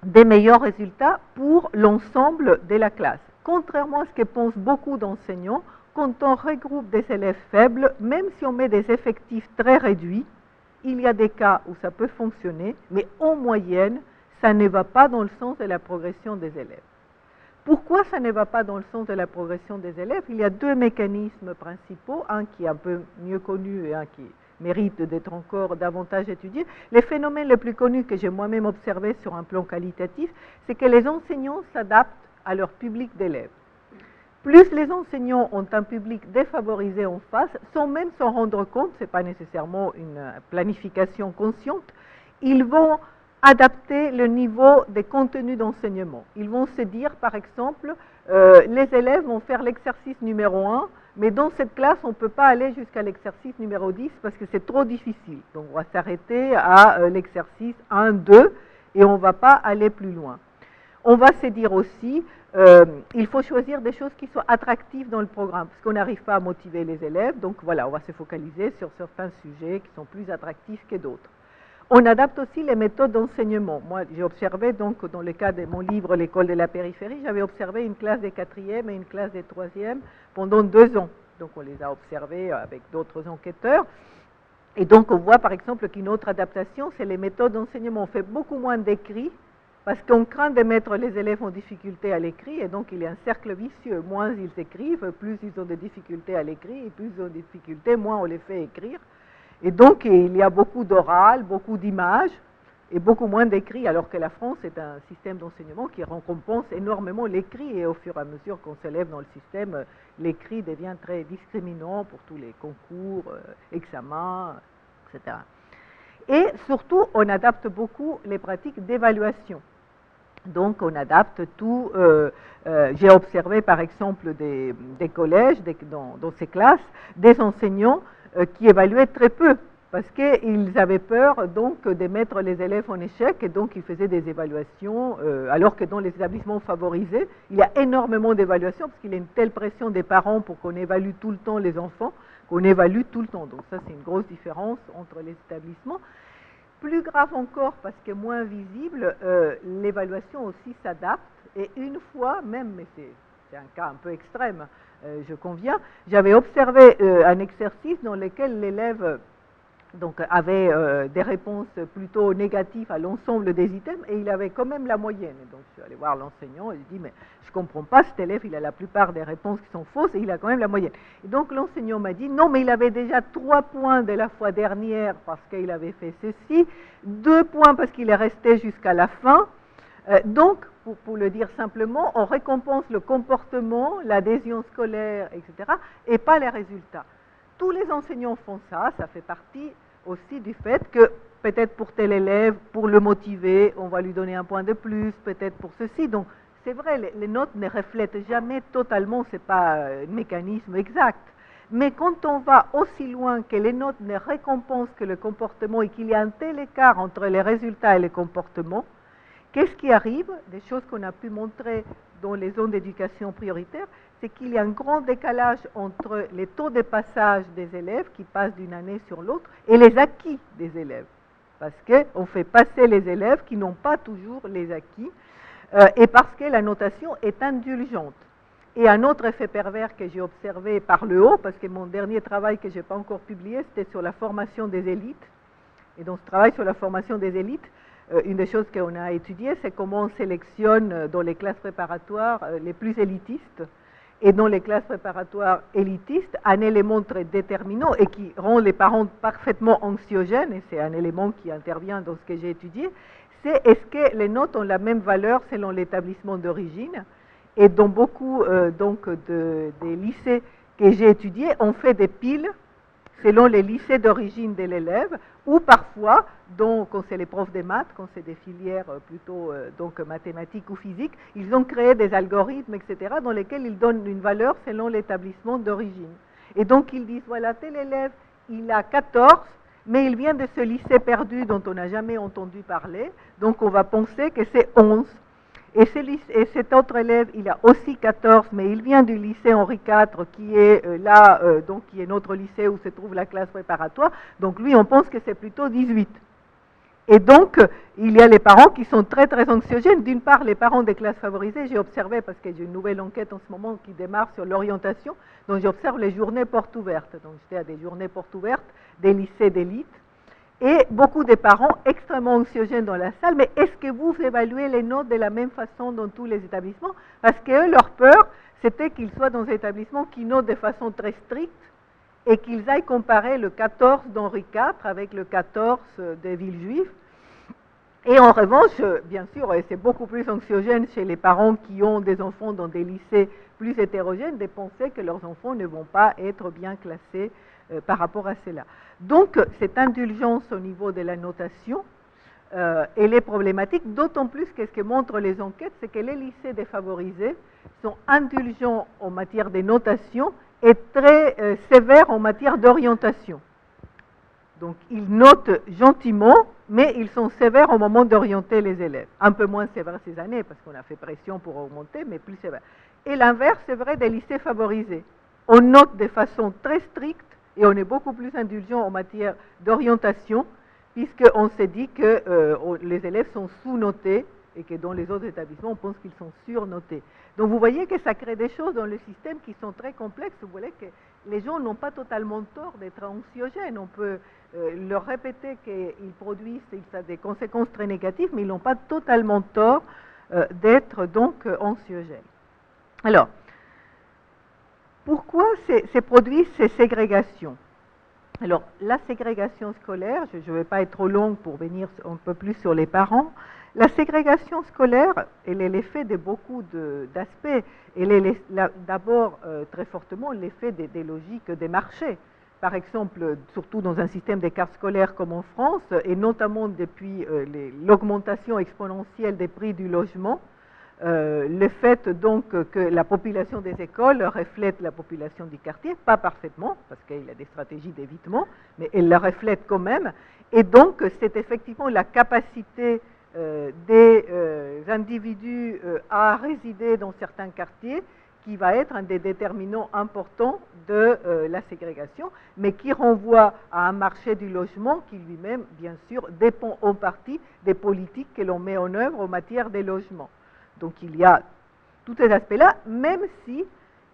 des meilleurs résultats pour l'ensemble de la classe. Contrairement à ce que pensent beaucoup d'enseignants, quand on regroupe des élèves faibles, même si on met des effectifs très réduits, il y a des cas où ça peut fonctionner, mais en moyenne, ça ne va pas dans le sens de la progression des élèves. Pourquoi ça ne va pas dans le sens de la progression des élèves? Il y a 2 mécanismes principaux, un qui est un peu mieux connu et un qui mérite d'être encore davantage étudié. Les phénomènes les plus connus que j'ai moi-même observés sur un plan qualitatif, c'est que les enseignants s'adaptent à leur public d'élèves. Plus les enseignants ont un public défavorisé en face, sans même s'en rendre compte, ce n'est pas nécessairement une planification consciente, ils vont adapter le niveau des contenus d'enseignement. Ils vont se dire, par exemple, les élèves vont faire l'exercice numéro 1, mais dans cette classe, on ne peut pas aller jusqu'à l'exercice numéro 10 parce que c'est trop difficile. Donc, on va s'arrêter à l'exercice 1, 2 et on ne va pas aller plus loin. On va se dire aussi, il faut choisir des choses qui soient attractives dans le programme parce qu'on n'arrive pas à motiver les élèves. Donc, voilà, on va se focaliser sur certains sujets qui sont plus attractifs que d'autres. On adapte aussi les méthodes d'enseignement. Moi, j'ai observé, donc, dans le cas de mon livre « L'école de la périphérie », j'avais observé une classe des 4e et une classe des 3e pendant 2 ans. Donc, on les a observés avec d'autres enquêteurs. Et donc, on voit, par exemple, qu'une autre adaptation, c'est les méthodes d'enseignement. On fait beaucoup moins d'écrits parce qu'on craint de mettre les élèves en difficulté à l'écrit, et donc il y a un cercle vicieux. Moins ils écrivent, plus ils ont de difficultés à l'écrit, et plus ils ont de difficultés, moins on les fait écrire. Et donc, il y a beaucoup d'oral, beaucoup d'images et beaucoup moins d'écrit, alors que la France est un système d'enseignement qui récompense énormément l'écrit. Et au fur et à mesure qu'on s'élève dans le système, l'écrit devient très discriminant pour tous les concours, examens, etc. Et surtout, on adapte beaucoup les pratiques d'évaluation. Donc, on adapte tout. J'ai observé, par exemple, des collèges, dans ces classes, des enseignants qui évaluaient très peu, parce qu'ils avaient peur donc de mettre les élèves en échec, et donc ils faisaient des évaluations, alors que dans les établissements favorisés, il y a énormément d'évaluations, parce qu'il y a une telle pression des parents pour qu'on évalue tout le temps les enfants, qu'on évalue tout le temps. Donc ça, c'est une grosse différence entre les établissements. Plus grave encore, parce que moins visible, l'évaluation aussi s'adapte, et une fois, même, mais c'est un cas un peu extrême, je conviens, j'avais observé un exercice dans lequel l'élève donc, avait des réponses plutôt négatives à l'ensemble des items, et il avait quand même la moyenne. Et donc je suis allée voir l'enseignant et je dis, mais je ne comprends pas, cet élève, il a la plupart des réponses qui sont fausses et il a quand même la moyenne. Et donc l'enseignant m'a dit, non, mais il avait déjà 3 points de la fois dernière parce qu'il avait fait ceci, 2 points parce qu'il est resté jusqu'à la fin. Donc, pour le dire simplement, on récompense le comportement, l'adhésion scolaire, etc., et pas les résultats. Tous les enseignants font ça, ça fait partie aussi du fait que peut-être pour tel élève, pour le motiver, on va lui donner un point de plus, peut-être pour ceci. Donc, c'est vrai, les notes ne reflètent jamais totalement, ce n'est pas un mécanisme exact. Mais quand on va aussi loin que les notes ne récompensent que le comportement et qu'il y a un tel écart entre les résultats et les comportements, qu'est-ce qui arrive? Des choses qu'on a pu montrer dans les zones d'éducation prioritaire, c'est qu'il y a un grand décalage entre les taux de passage des élèves qui passent d'une année sur l'autre et les acquis des élèves. Parce qu'on fait passer les élèves qui n'ont pas toujours les acquis et parce que la notation est indulgente. Et un autre effet pervers que j'ai observé par le haut, parce que mon dernier travail que je n'ai pas encore publié, c'était sur la formation des élites. Et dans ce travail sur la formation des élites, une des choses qu'on a étudiées, c'est comment on sélectionne dans les classes préparatoires les plus élitistes. Et dans les classes préparatoires élitistes, un élément très déterminant et qui rend les parents parfaitement anxiogènes, et c'est un élément qui intervient dans ce que j'ai étudié, c'est est-ce que les notes ont la même valeur selon l'établissement d'origine. Et dans beaucoup des lycées que j'ai étudiés, on fait des piles selon les lycées d'origine de l'élève, ou parfois, quand c'est les profs des maths, quand c'est des filières plutôt mathématiques ou physiques, ils ont créé des algorithmes, etc., dans lesquels ils donnent une valeur selon l'établissement d'origine. Et donc ils disent, voilà, tel élève, il a 14, mais il vient de ce lycée perdu dont on n'a jamais entendu parler, donc on va penser que c'est 11. Et cet autre élève, il a aussi 14, mais il vient du lycée Henri IV, qui est qui est notre lycée où se trouve la classe préparatoire. Donc lui, on pense que c'est plutôt 18. Et donc, il y a les parents qui sont très, très anxiogènes. D'une part, les parents des classes favorisées, j'ai observé, parce que j'ai une nouvelle enquête en ce moment qui démarre sur l'orientation, donc j'observe les journées portes ouvertes. Donc j'étais à des journées portes ouvertes des lycées d'élite. Et beaucoup de parents extrêmement anxiogènes dans la salle, mais est-ce que vous évaluez les notes de la même façon dans tous les établissements? Parce que leur peur, c'était qu'ils soient dans des établissements qui notent de façon très stricte et qu'ils aillent comparer le 14 d'Henri IV avec le 14 des Villejuif. Et en revanche, bien sûr, c'est beaucoup plus anxiogène chez les parents qui ont des enfants dans des lycées plus hétérogènes de penser que leurs enfants ne vont pas être bien classés par rapport à cela. Donc, cette indulgence au niveau de la notation elle est problématique, d'autant plus que ce que montrent les enquêtes, c'est que les lycées défavorisés sont indulgents en matière de notation et très sévères en matière d'orientation. Donc, ils notent gentiment, mais ils sont sévères au moment d'orienter les élèves. Un peu moins sévères ces années, parce qu'on a fait pression pour augmenter, mais plus sévères. Et l'inverse, c'est vrai des lycées favorisés. On note de façon très stricte, et on est beaucoup plus indulgent en matière d'orientation, puisqu'on s'est dit que les élèves sont sous-notés, et que dans les autres établissements, on pense qu'ils sont surnotés. Donc vous voyez que ça crée des choses dans le système qui sont très complexes. Vous voyez que les gens n'ont pas totalement tort d'être anxiogènes. On peut leur répéter qu'ils produisent des conséquences très négatives, mais ils n'ont pas totalement tort d'être donc anxiogènes. Alors, pourquoi se produisent ces ségrégations? Alors, la ségrégation scolaire, je ne vais pas être trop longue pour venir un peu plus sur les parents. La ségrégation scolaire, elle est l'effet de beaucoup d'aspects. Elle est d'abord très fortement l'effet des logiques des marchés. Par exemple, surtout dans un système des cartes scolaires comme en France, et notamment depuis l'augmentation exponentielle des prix du logement, le fait donc que la population des écoles reflète la population du quartier, pas parfaitement, parce qu'il y a des stratégies d'évitement, mais elle la reflète quand même. Et donc, c'est effectivement la capacité des individus à résider dans certains quartiers qui va être un des déterminants importants de la ségrégation, mais qui renvoie à un marché du logement qui lui-même, bien sûr, dépend en partie des politiques que l'on met en œuvre en matière des logements. Donc il y a tous ces aspects-là, même si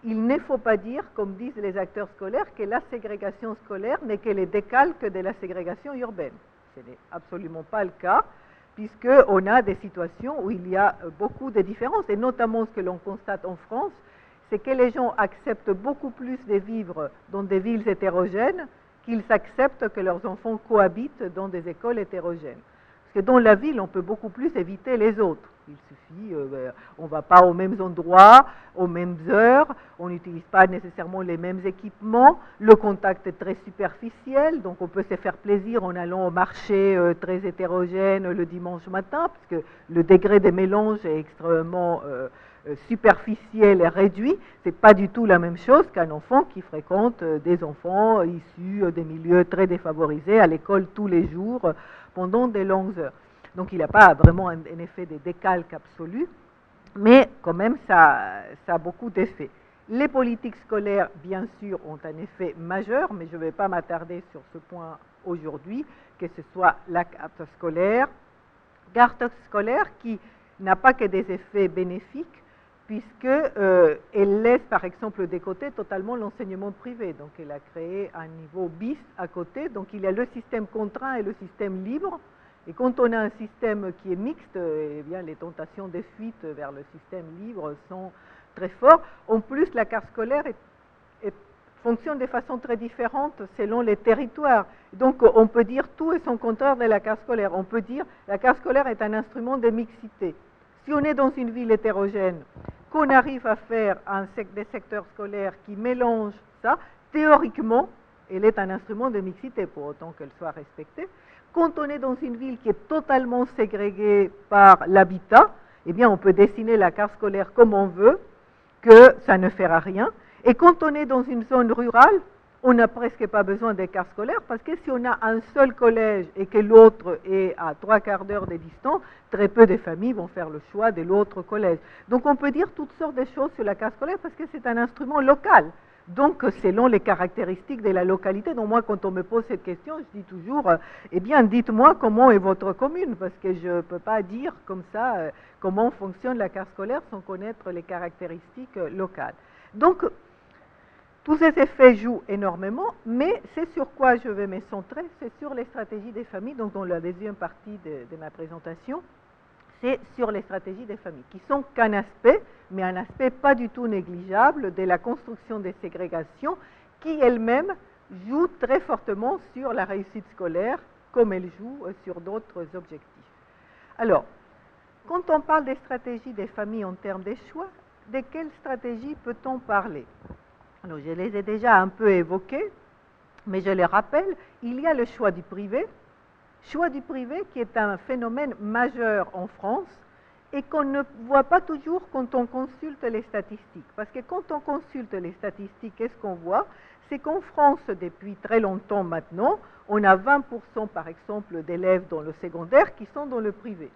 il ne faut pas dire, comme disent les acteurs scolaires, que la ségrégation scolaire n'est que le décalque de la ségrégation urbaine. Ce n'est absolument pas le cas, puisqu'on a des situations où il y a beaucoup de différences, et notamment ce que l'on constate en France, c'est que les gens acceptent beaucoup plus de vivre dans des villes hétérogènes qu'ils acceptent que leurs enfants cohabitent dans des écoles hétérogènes. Parce que dans la ville, on peut beaucoup plus éviter les autres. Il suffit, on ne va pas aux mêmes endroits, aux mêmes heures, on n'utilise pas nécessairement les mêmes équipements, le contact est très superficiel, donc on peut se faire plaisir en allant au marché très hétérogène le dimanche matin, parce que le degré de mélange est extrêmement superficiel et réduit. Ce n'est pas du tout la même chose qu'un enfant qui fréquente des enfants issus des milieux très défavorisés à l'école tous les jours pendant des longues heures. Donc il n'y a pas vraiment un effet de décalque absolu, mais quand même ça a beaucoup d'effets. Les politiques scolaires, bien sûr, ont un effet majeur, mais je ne vais pas m'attarder sur ce point aujourd'hui, que ce soit la carte scolaire qui n'a pas que des effets bénéfiques, puisqu'elle laisse par exemple de côté totalement l'enseignement privé. Donc elle a créé un niveau bis à côté, donc il y a le système contraint et le système libre. Et quand on a un système qui est mixte, eh bien, les tentations de fuite vers le système libre sont très fortes. En plus, la carte scolaire fonctionne de façon très différente selon les territoires. Donc, on peut dire tout et son contraire de la carte scolaire. On peut dire que la carte scolaire est un instrument de mixité. Si on est dans une ville hétérogène, qu'on arrive à faire des secteurs scolaires qui mélangent ça, théoriquement, elle est un instrument de mixité, pour autant qu'elle soit respectée. Quand on est dans une ville qui est totalement ségrégée par l'habitat, eh bien, on peut dessiner la carte scolaire comme on veut, que ça ne fera rien. Et quand on est dans une zone rurale, on n'a presque pas besoin des cartes scolaires, parce que si on a un seul collège et que l'autre est à 3/4 d'heure de distance, très peu de familles vont faire le choix de l'autre collège. Donc on peut dire toutes sortes de choses sur la carte scolaire, parce que c'est un instrument local. Donc, selon les caractéristiques de la localité. Donc, moi, quand on me pose cette question, je dis toujours, eh bien, dites-moi comment est votre commune, parce que je ne peux pas dire comme ça comment fonctionne la carte scolaire sans connaître les caractéristiques locales. Donc, tous ces effets jouent énormément, mais c'est sur quoi je vais me centrer, c'est sur les stratégies des familles, donc dans la deuxième partie de ma présentation, c'est sur les stratégies des familles, qui sont qu'un aspect, mais un aspect pas du tout négligeable de la construction des ségrégations, qui elle-même joue très fortement sur la réussite scolaire, comme elle joue sur d'autres objectifs. Alors, quand on parle des stratégies des familles en termes de choix, de quelles stratégies peut-on parler? Alors, je les ai déjà un peu évoquées, mais je les rappelle, il y a le choix du privé, Choix du privé qui est un phénomène majeur en France et qu'on ne voit pas toujours quand on consulte les statistiques. Parce que quand on consulte les statistiques, qu'est-ce qu'on voit? C'est qu'en France, depuis très longtemps maintenant, on a 20% par exemple d'élèves dans le secondaire qui sont dans le privé.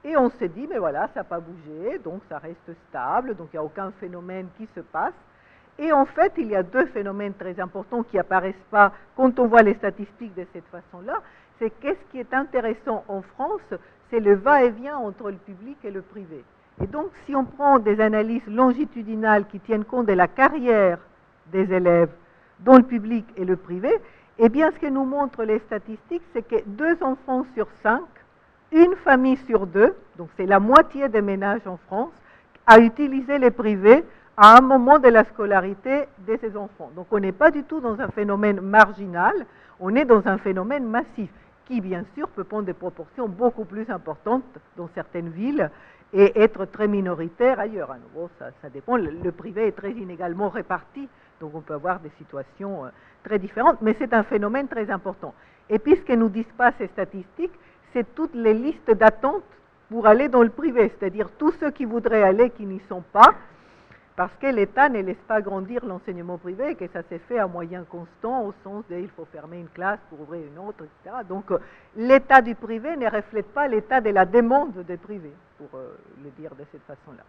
Et on se dit, mais voilà, ça n'a pas bougé, donc ça reste stable, donc il n'y a aucun phénomène qui se passe. Et en fait, il y a deux phénomènes très importants qui n'apparaissent pas quand on voit les statistiques de cette façon-là. C'est qu'est-ce qui est intéressant en France, c'est le va-et-vient entre le public et le privé. Et donc, si on prend des analyses longitudinales qui tiennent compte de la carrière des élèves dans le public et le privé, eh bien, ce que nous montrent les statistiques, c'est que 2 enfants sur 5, une famille sur 2, donc c'est la moitié des ménages en France, a utilisé les privés à un moment de la scolarité de ces enfants. Donc, on n'est pas du tout dans un phénomène marginal, on est dans un phénomène massif, qui bien sûr peut prendre des proportions beaucoup plus importantes dans certaines villes et être très minoritaire ailleurs. À nouveau, ça dépend. Le privé est très inégalement réparti, donc on peut avoir des situations très différentes, mais c'est un phénomène très important. Et puis ce que nous disent pas ces statistiques, c'est toutes les listes d'attente pour aller dans le privé, c'est-à-dire tous ceux qui voudraient aller, qui n'y sont pas, parce que l'État ne laisse pas grandir l'enseignement privé et que ça s'est fait à moyens constants au sens de il faut fermer une classe pour ouvrir une autre, etc. Donc l'état du privé ne reflète pas l'état de la demande des privés, pour le dire de cette façon-là.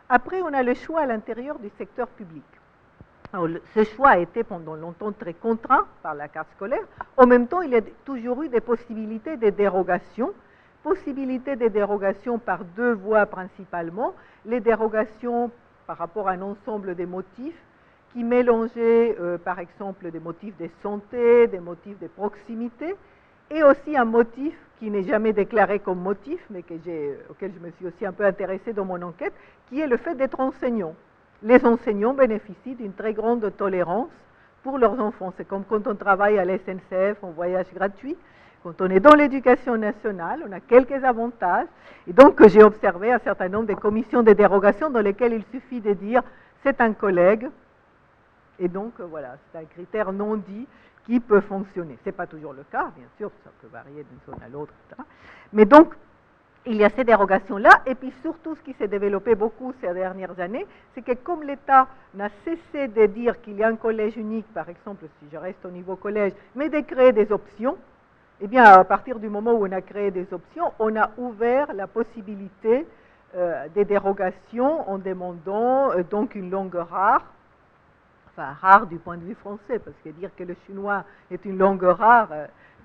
Après, on a le choix à l'intérieur du secteur public. Alors, ce choix a été pendant longtemps très contraint par la carte scolaire. En même temps, il y a toujours eu des possibilités de dérogation. Possibilités de dérogation par 2 voies principalement. Les dérogations par rapport à un ensemble de motifs qui mélangeaient, par exemple, des motifs de santé, des motifs de proximité, et aussi un motif qui n'est jamais déclaré comme motif, mais auquel je me suis aussi un peu intéressée dans mon enquête, qui est le fait d'être enseignant. Les enseignants bénéficient d'une très grande tolérance pour leurs enfants. C'est comme quand on travaille à la SNCF en voyage gratuit. Quand on est dans l'éducation nationale, on a quelques avantages. Et donc, j'ai observé un certain nombre de commissions de dérogation dans lesquelles il suffit de dire c'est un collègue. Et donc, voilà, c'est un critère non dit qui peut fonctionner. Ce n'est pas toujours le cas, bien sûr, ça peut varier d'une zone à l'autre, etc. Mais donc, il y a ces dérogations-là. Et puis, surtout, ce qui s'est développé beaucoup ces dernières années, c'est que comme l'État n'a cessé de dire qu'il y a un collège unique, par exemple, si je reste au niveau collège, mais de créer des options, eh bien, à partir du moment où on a créé des options, on a ouvert la possibilité des dérogations en demandant donc une langue rare, enfin rare du point de vue français, parce que dire que le chinois est une langue rare,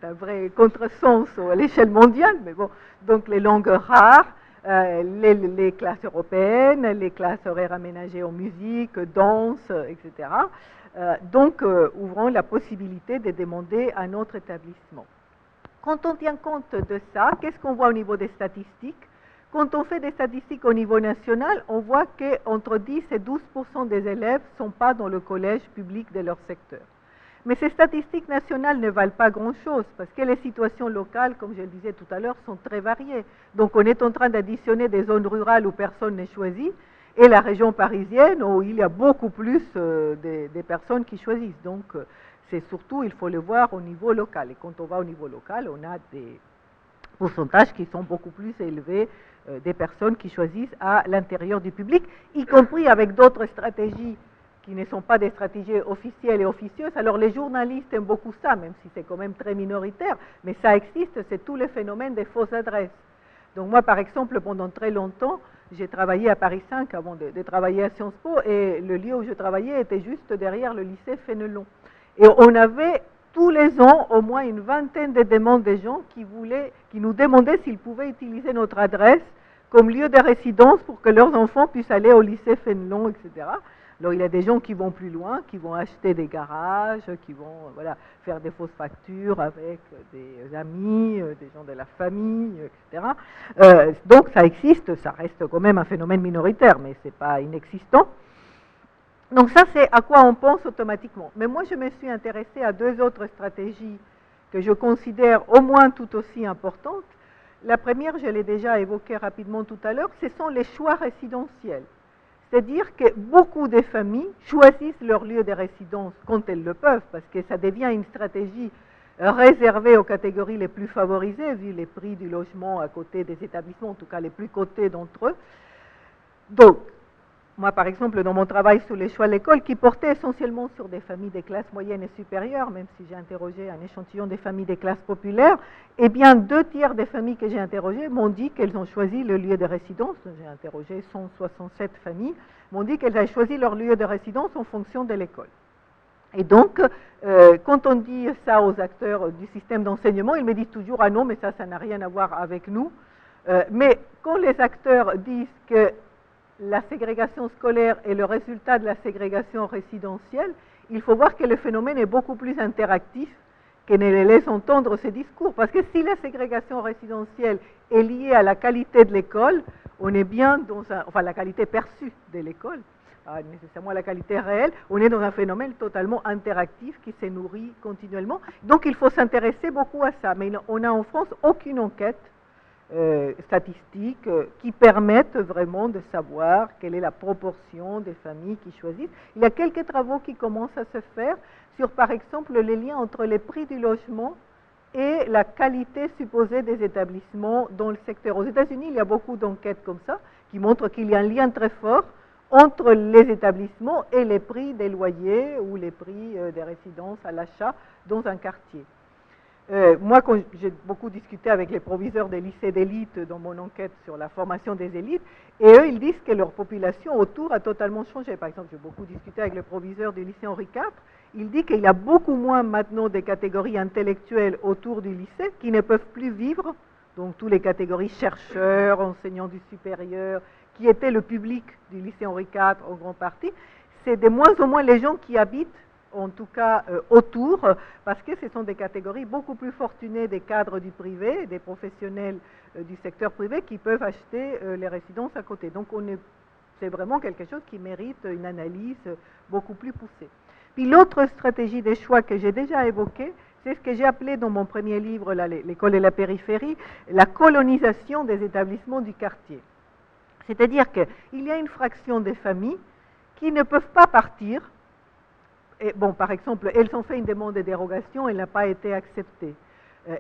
c'est un vrai contresens à l'échelle mondiale, mais bon, donc les langues rares, les classes européennes, les classes horaires aménagées en musique, danse, etc. Donc, ouvrant la possibilité de demander un autre établissement. Quand on tient compte de ça, qu'est-ce qu'on voit au niveau des statistiques? Quand on fait des statistiques au niveau national, on voit qu'entre 10 et 12% des élèves ne sont pas dans le collège public de leur secteur. Mais ces statistiques nationales ne valent pas grand-chose, parce que les situations locales, comme je le disais tout à l'heure, sont très variées. Donc on est en train d'additionner des zones rurales où personne n'est choisi, et la région parisienne où il y a beaucoup plus des personnes qui choisissent. Donc c'est surtout, il faut le voir au niveau local. Et quand on va au niveau local, on a des pourcentages qui sont beaucoup plus élevés des personnes qui choisissent à l'intérieur du public, y compris avec d'autres stratégies qui ne sont pas des stratégies officielles et officieuses. Alors les journalistes aiment beaucoup ça, même si c'est quand même très minoritaire, mais ça existe, c'est tout le phénomène des fausses adresses. Donc moi, par exemple, pendant très longtemps, j'ai travaillé à Paris 5 avant de travailler à Sciences Po, et le lieu où je travaillais était juste derrière le lycée Fénelon. Et on avait tous les ans au moins une vingtaine de demandes de gens qui nous demandaient s'ils pouvaient utiliser notre adresse comme lieu de résidence pour que leurs enfants puissent aller au lycée Fénelon, etc. Alors il y a des gens qui vont plus loin, qui vont acheter des garages, qui vont faire des fausses factures avec des amis, des gens de la famille, etc. Donc ça existe, ça reste quand même un phénomène minoritaire, mais ce n'est pas inexistant. Donc ça, c'est à quoi on pense automatiquement. Mais moi, je me suis intéressée à 2 autres stratégies que je considère au moins tout aussi importantes. La première, je l'ai déjà évoquée rapidement tout à l'heure, ce sont les choix résidentiels. C'est-à-dire que beaucoup de familles choisissent leur lieu de résidence quand elles le peuvent, parce que ça devient une stratégie réservé aux catégories les plus favorisées, vu les prix du logement à côté des établissements, en tout cas les plus cotés d'entre eux. Donc, moi, par exemple, dans mon travail sur les choix de l'école, qui portait essentiellement sur des familles des classes moyennes et supérieures, même si j'ai interrogé un échantillon des familles des classes populaires, eh bien, 2/3 des familles que j'ai interrogées m'ont dit qu'elles ont choisi le lieu de résidence. J'ai interrogé 167 familles, m'ont dit qu'elles avaient choisi leur lieu de résidence en fonction de l'école. Et donc, quand on dit ça aux acteurs du système d'enseignement, ils me disent toujours « Ah non, mais ça n'a rien à voir avec nous ». Mais quand les acteurs disent que la ségrégation scolaire est le résultat de la ségrégation résidentielle, il faut voir que le phénomène est beaucoup plus interactif que ne les laisse entendre ces discours. Parce que si la ségrégation résidentielle est liée à la qualité de l'école, on est bien dans la qualité perçue de l'école, pas nécessairement la qualité réelle, on est dans un phénomène totalement interactif qui se nourrit continuellement. Donc il faut s'intéresser beaucoup à ça. Mais on n'a en France aucune enquête statistiques qui permettent vraiment de savoir quelle est la proportion des familles qui choisissent. Il y a quelques travaux qui commencent à se faire sur, par exemple, les liens entre les prix du logement et la qualité supposée des établissements dans le secteur. Aux États-Unis, il y a beaucoup d'enquêtes comme ça qui montrent qu'il y a un lien très fort entre les établissements et les prix des loyers ou les prix des résidences à l'achat dans un quartier. Moi, quand j'ai beaucoup discuté avec les proviseurs des lycées d'élite dans mon enquête sur la formation des élites, et eux, ils disent que leur population autour a totalement changé. Par exemple, j'ai beaucoup discuté avec le proviseur du lycée Henri IV, il dit qu'il y a beaucoup moins maintenant des catégories intellectuelles autour du lycée qui ne peuvent plus vivre, donc toutes les catégories chercheurs, enseignants du supérieur, qui étaient le public du lycée Henri IV en grande partie, c'est de moins en moins les gens qui habitent en tout cas autour, parce que ce sont des catégories beaucoup plus fortunées des cadres du privé, des professionnels du secteur privé qui peuvent acheter les résidences à côté. Donc c'est vraiment quelque chose qui mérite une analyse beaucoup plus poussée. Puis l'autre stratégie des choix que j'ai déjà évoquée, c'est ce que j'ai appelé dans mon premier livre, l'école et la périphérie, la colonisation des établissements du quartier. C'est-à-dire qu'il y a une fraction des familles qui ne peuvent pas partir. Et bon, par exemple, elles ont fait une demande de dérogation, elle n'a pas été acceptée.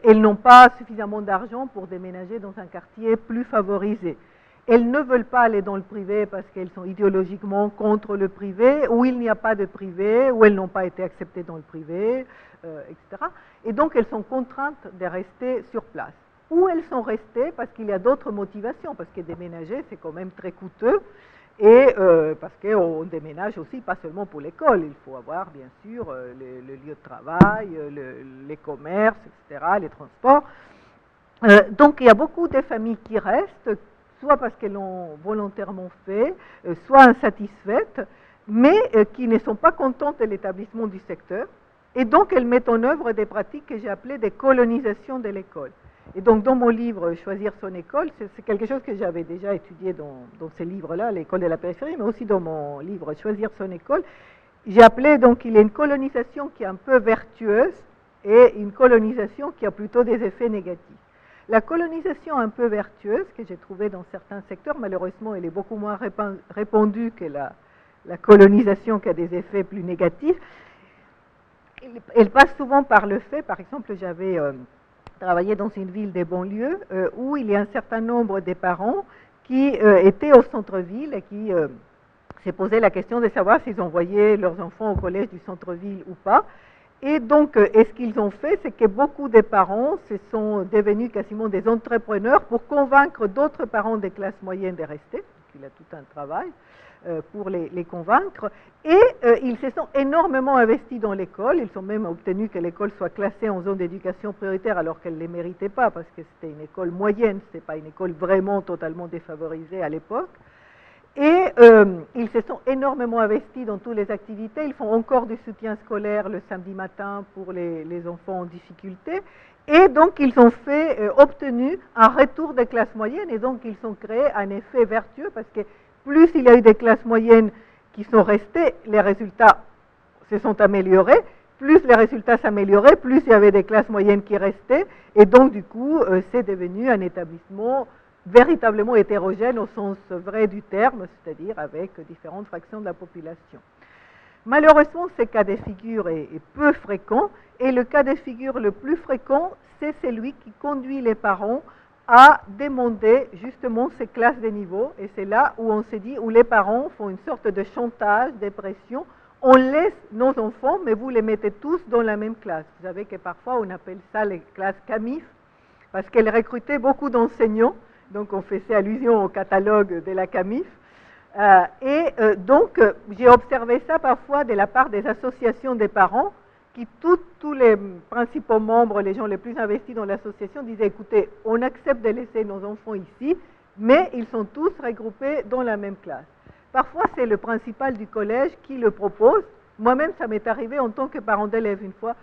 Elles n'ont pas suffisamment d'argent pour déménager dans un quartier plus favorisé. Elles ne veulent pas aller dans le privé parce qu'elles sont idéologiquement contre le privé, ou il n'y a pas de privé, ou elles n'ont pas été acceptées dans le privé, etc. Et donc, elles sont contraintes de rester sur place. Ou elles sont restées parce qu'il y a d'autres motivations, parce que déménager, c'est quand même très coûteux. Et parce qu'on déménage aussi, pas seulement pour l'école, il faut avoir bien sûr le lieu de travail, les commerces, etc., les transports. Donc il y a beaucoup de familles qui restent, soit parce qu'elles l'ont volontairement fait, soit insatisfaites, mais qui ne sont pas contentes de l'établissement du secteur. Et donc elles mettent en œuvre des pratiques que j'ai appelées des colonisations de l'école. Et donc, dans mon livre « Choisir son école », c'est quelque chose que j'avais déjà étudié dans ces livres-là, l'école de la périphérie, mais aussi dans mon livre « Choisir son école », j'ai appelé, donc, il y a une colonisation qui est un peu vertueuse et une colonisation qui a plutôt des effets négatifs. La colonisation un peu vertueuse, que j'ai trouvée dans certains secteurs, malheureusement, elle est beaucoup moins répandue que la colonisation qui a des effets plus négatifs. Elle passe souvent par le fait, par exemple, j'avais travaillé dans une ville des banlieues où il y a un certain nombre de parents qui étaient au centre-ville et qui s'est posé la question de savoir s'ils envoyaient leurs enfants au collège du centre-ville ou pas. Et donc, ce qu'ils ont fait, c'est que beaucoup de parents se sont devenus quasiment des entrepreneurs pour convaincre d'autres parents des classes moyennes de rester. Donc, il y a tout un travail pour les convaincre. Et ils se sont énormément investis dans l'école. Ils ont même obtenu que l'école soit classée en zone d'éducation prioritaire alors qu'elle ne les méritait pas parce que c'était une école moyenne, ce n'était pas une école vraiment totalement défavorisée à l'époque. Et ils se sont énormément investis dans toutes les activités. Ils font encore du soutien scolaire le samedi matin pour les enfants en difficulté. Et donc, ils ont obtenu un retour des classes moyennes. Et donc, ils ont créé un effet vertueux parce que plus il y a eu des classes moyennes qui sont restées, les résultats se sont améliorés. Plus les résultats s'amélioraient, plus il y avait des classes moyennes qui restaient. Et donc, du coup, c'est devenu un établissement véritablement hétérogène au sens vrai du terme, c'est-à-dire avec différentes fractions de la population. Malheureusement, ce cas de figure est peu fréquent, et le cas de figure le plus fréquent, c'est celui qui conduit les parents à demander justement ces classes de niveau, et c'est là où on se dit, où les parents font une sorte de chantage, de pression. On laisse nos enfants, mais vous les mettez tous dans la même classe. Vous savez que parfois on appelle ça les classes CAMIF, parce qu'elles recrutaient beaucoup d'enseignants, donc on faisait allusion au catalogue de la CAMIF. Donc, j'ai observé ça parfois de la part des associations des parents, qui tous les principaux membres, les gens les plus investis dans l'association, disaient, écoutez, on accepte de laisser nos enfants ici, mais ils sont tous regroupés dans la même classe. Parfois, c'est le principal du collège qui le propose. Moi-même, ça m'est arrivé en tant que parent d'élève. Une fois,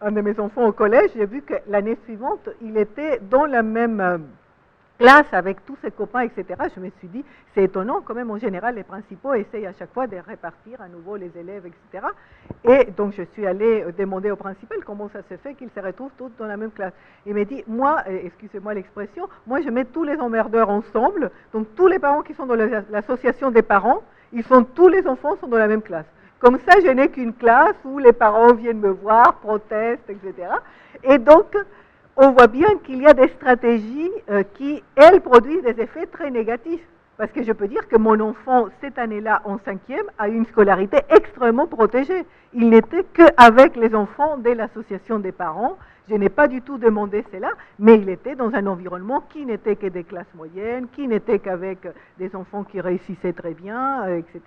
un de mes enfants au collège, j'ai vu que l'année suivante, il était dans la même classe avec tous ses copains, etc. Je me suis dit, c'est étonnant, quand même, en général, les principaux essayent à chaque fois de répartir à nouveau les élèves, etc. Et donc, je suis allée demander au principal comment ça se fait qu'ils se retrouvent tous dans la même classe. Il m'a dit, moi, excusez-moi l'expression, moi, je mets tous les emmerdeurs ensemble, donc tous les parents qui sont dans l'association des parents, tous les enfants sont dans la même classe. Comme ça, je n'ai qu'une classe où les parents viennent me voir, protestent, etc. Et donc, on voit bien qu'il y a des stratégies qui, elles, produisent des effets très négatifs. Parce que je peux dire que mon enfant, cette année-là, en 5e, a eu une scolarité extrêmement protégée. Il n'était qu'avec les enfants de l'association des parents. Je n'ai pas du tout demandé cela, mais il était dans un environnement qui n'était que des classes moyennes, qui n'était qu'avec des enfants qui réussissaient très bien, etc.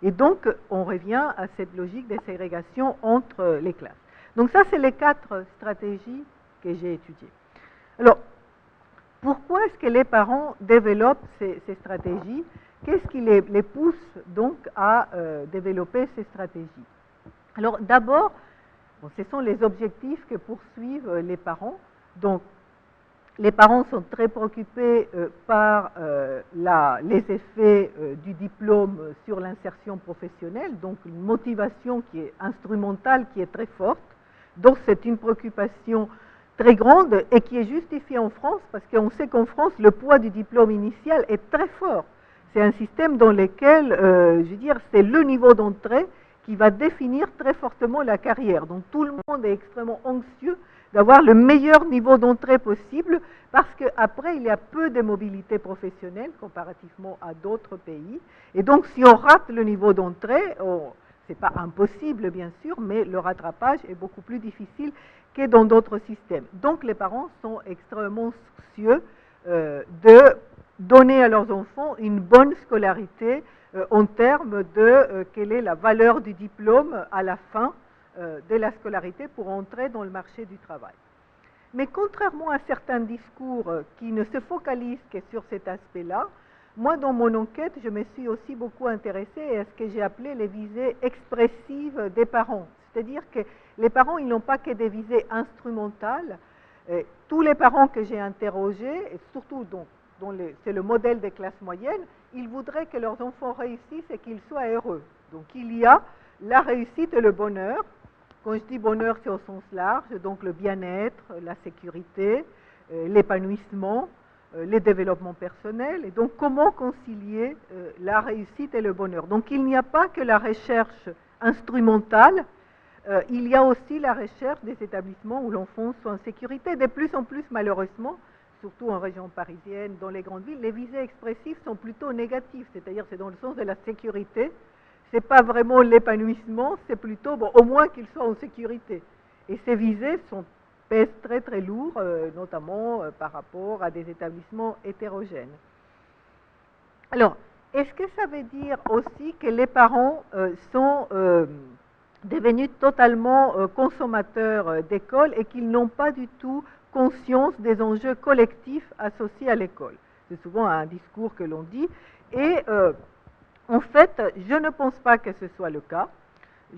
Et donc, on revient à cette logique de ségrégation entre les classes. Donc ça, c'est les 4 stratégies que j'ai étudiées. Alors, pourquoi est-ce que les parents développent ces stratégies? Qu'est-ce qui les pousse donc à développer ces stratégies? Alors, d'abord, ce sont les objectifs que poursuivent les parents. Donc, les parents sont très préoccupés par les effets du diplôme sur l'insertion professionnelle, donc une motivation qui est instrumentale, qui est très forte. Donc, c'est une préoccupation très grande et qui est justifiée en France, parce qu'on sait qu'en France, le poids du diplôme initial est très fort. C'est un système dans lequel, je veux dire, c'est le niveau d'entrée qui va définir très fortement la carrière. Donc tout le monde est extrêmement anxieux d'avoir le meilleur niveau d'entrée possible, parce qu'après, il y a peu de mobilité professionnelle comparativement à d'autres pays. Et donc, si on rate le niveau d'entrée, c'est pas impossible, bien sûr, mais le rattrapage est beaucoup plus difficile que dans d'autres systèmes. Donc, les parents sont extrêmement soucieux de donner à leurs enfants une bonne scolarité en termes de quelle est la valeur du diplôme à la fin de la scolarité pour entrer dans le marché du travail. Mais contrairement à certains discours qui ne se focalisent que sur cet aspect-là, moi, dans mon enquête, je me suis aussi beaucoup intéressée à ce que j'ai appelé les visées expressives des parents. C'est-à-dire que les parents, ils n'ont pas que des visées instrumentales. Tous les parents que j'ai interrogés, et surtout c'est le modèle des classes moyennes, ils voudraient que leurs enfants réussissent et qu'ils soient heureux. Donc il y a la réussite et le bonheur. Quand je dis bonheur, c'est au sens large, donc le bien-être, la sécurité, l'épanouissement, les développements personnels. Et donc comment concilier la réussite et le bonheur? Donc il n'y a pas que la recherche instrumentale, il y a aussi la recherche des établissements où l'enfant soit en sécurité. De plus en plus, malheureusement, surtout en région parisienne, dans les grandes villes, les visées expressives sont plutôt négatives, c'est-à-dire c'est dans le sens de la sécurité. Ce n'est pas vraiment l'épanouissement, c'est plutôt, bon, au moins qu'il soit en sécurité. Et ces visées pèsent très très lourd, notamment par rapport à des établissements hétérogènes. Alors, est-ce que ça veut dire aussi que les parents sont devenus totalement consommateurs d'école et qu'ils n'ont pas du tout conscience des enjeux collectifs associés à l'école? C'est souvent un discours que l'on dit. Et en fait, je ne pense pas que ce soit le cas.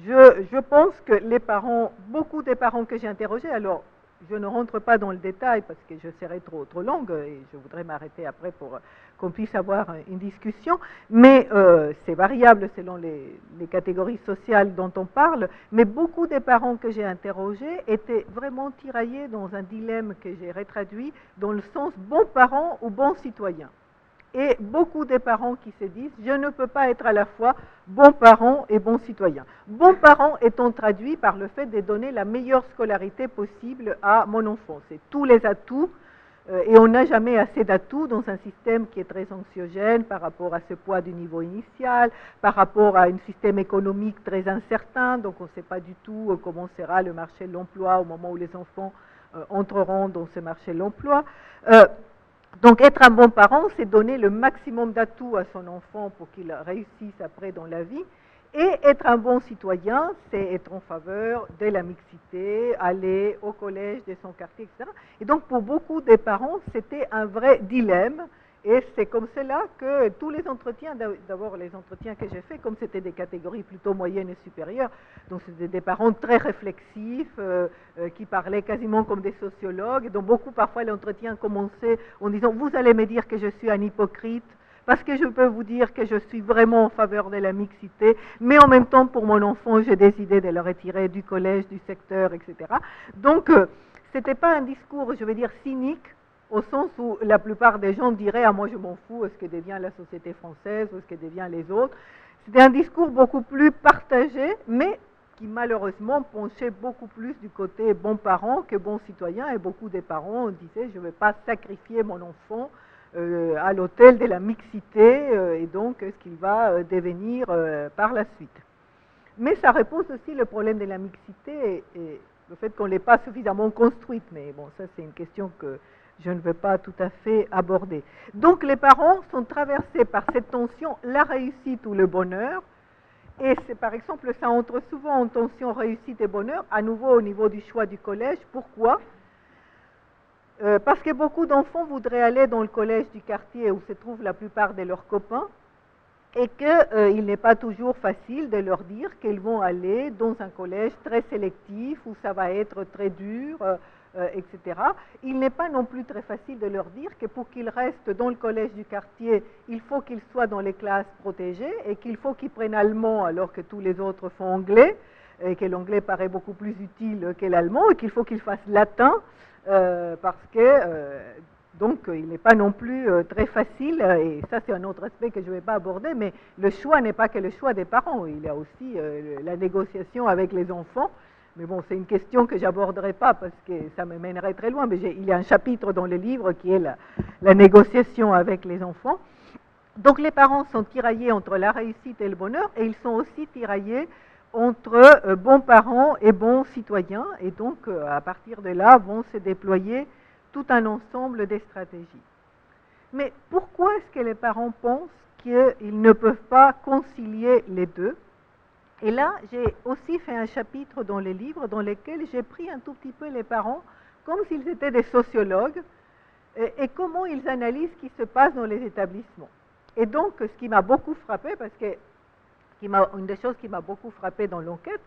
Je pense que les parents, beaucoup des parents que j'ai interrogés, alors je ne rentre pas dans le détail parce que je serais trop longue et je voudrais m'arrêter après pour qu'on puisse avoir une discussion, mais c'est variable selon les catégories sociales dont on parle, mais beaucoup des parents que j'ai interrogés étaient vraiment tiraillés dans un dilemme que j'ai retraduit dans le sens bon parent ou bon citoyen. et beaucoup des parents qui se disent « je ne peux pas être à la fois bon parent et bon citoyen ». Bon parent étant traduit par le fait de donner la meilleure scolarité possible à mon enfant. C'est tous les atouts, et on n'a jamais assez d'atouts dans un système qui est très anxiogène par rapport à ce poids du niveau initial, par rapport à un système économique très incertain, donc on ne sait pas du tout comment sera le marché de l'emploi au moment où les enfants entreront dans ce marché de l'emploi. Donc être un bon parent, c'est donner le maximum d'atouts à son enfant pour qu'il réussisse après dans la vie. Et être un bon citoyen, c'est être en faveur de la mixité, aller au collège de son quartier, etc. Et donc pour beaucoup des parents, c'était un vrai dilemme. Et c'est comme cela que tous les entretiens, d'abord les entretiens que j'ai faits, comme c'était des catégories plutôt moyennes et supérieures, donc c'était des parents très réflexifs, qui parlaient quasiment comme des sociologues, donc beaucoup parfois l'entretien commençait en disant « vous allez me dire que je suis un hypocrite », parce que je peux vous dire que je suis vraiment en faveur de la mixité, mais en même temps, pour mon enfant, j'ai décidé de le retirer du collège, du secteur, etc. Donc, ce n'était pas un discours, je vais dire, cynique, au sens où la plupart des gens diraient « ah, moi je m'en fous, est-ce que devient la société française, ou est-ce que devient les autres ?» C'était un discours beaucoup plus partagé, mais qui malheureusement penchait beaucoup plus du côté bon parent que bon citoyen, et beaucoup des parents disaient « je ne vais pas sacrifier mon enfant à l'autel de la mixité, et donc ce qu'il va devenir par la suite. » Mais ça repose aussi le problème de la mixité et le fait qu'on ne l'ait pas suffisamment construite, mais bon, ça c'est une question que je ne veux pas tout à fait aborder. Donc les parents sont traversés par cette tension, la réussite ou le bonheur, et c'est par exemple, ça entre souvent en tension réussite et bonheur, à nouveau au niveau du choix du collège. Pourquoi ? Parce que beaucoup d'enfants voudraient aller dans le collège du quartier où se trouvent la plupart de leurs copains, et qu'il n'est pas toujours facile de leur dire qu'ils vont aller dans un collège très sélectif, où ça va être très dur, etc. Il n'est pas non plus très facile de leur dire que pour qu'ils restent dans le collège du quartier, il faut qu'ils soient dans les classes protégées et qu'il faut qu'ils prennent allemand alors que tous les autres font anglais, et que l'anglais paraît beaucoup plus utile que l'allemand, et qu'il faut qu'ils fassent latin, parce que donc il n'est pas non plus très facile, et ça c'est un autre aspect que je ne vais pas aborder, mais le choix n'est pas que le choix des parents, il y a aussi la négociation avec les enfants. Mais bon, c'est une question que je n'aborderai pas parce que ça me mènerait très loin. Mais il y a un chapitre dans le livre qui est la négociation avec les enfants. Donc les parents sont tiraillés entre la réussite et le bonheur, et ils sont aussi tiraillés entre bons parents et bons citoyens. Et donc, à partir de là, vont se déployer tout un ensemble de stratégies. Mais pourquoi est-ce que les parents pensent qu'ils ne peuvent pas concilier les deux ? Et là, j'ai aussi fait un chapitre dans les livres dans lesquels j'ai pris un tout petit peu les parents comme s'ils étaient des sociologues et comment ils analysent ce qui se passe dans les établissements. Et donc, ce qui m'a beaucoup frappé, parce que une des choses qui m'a beaucoup frappé dans l'enquête,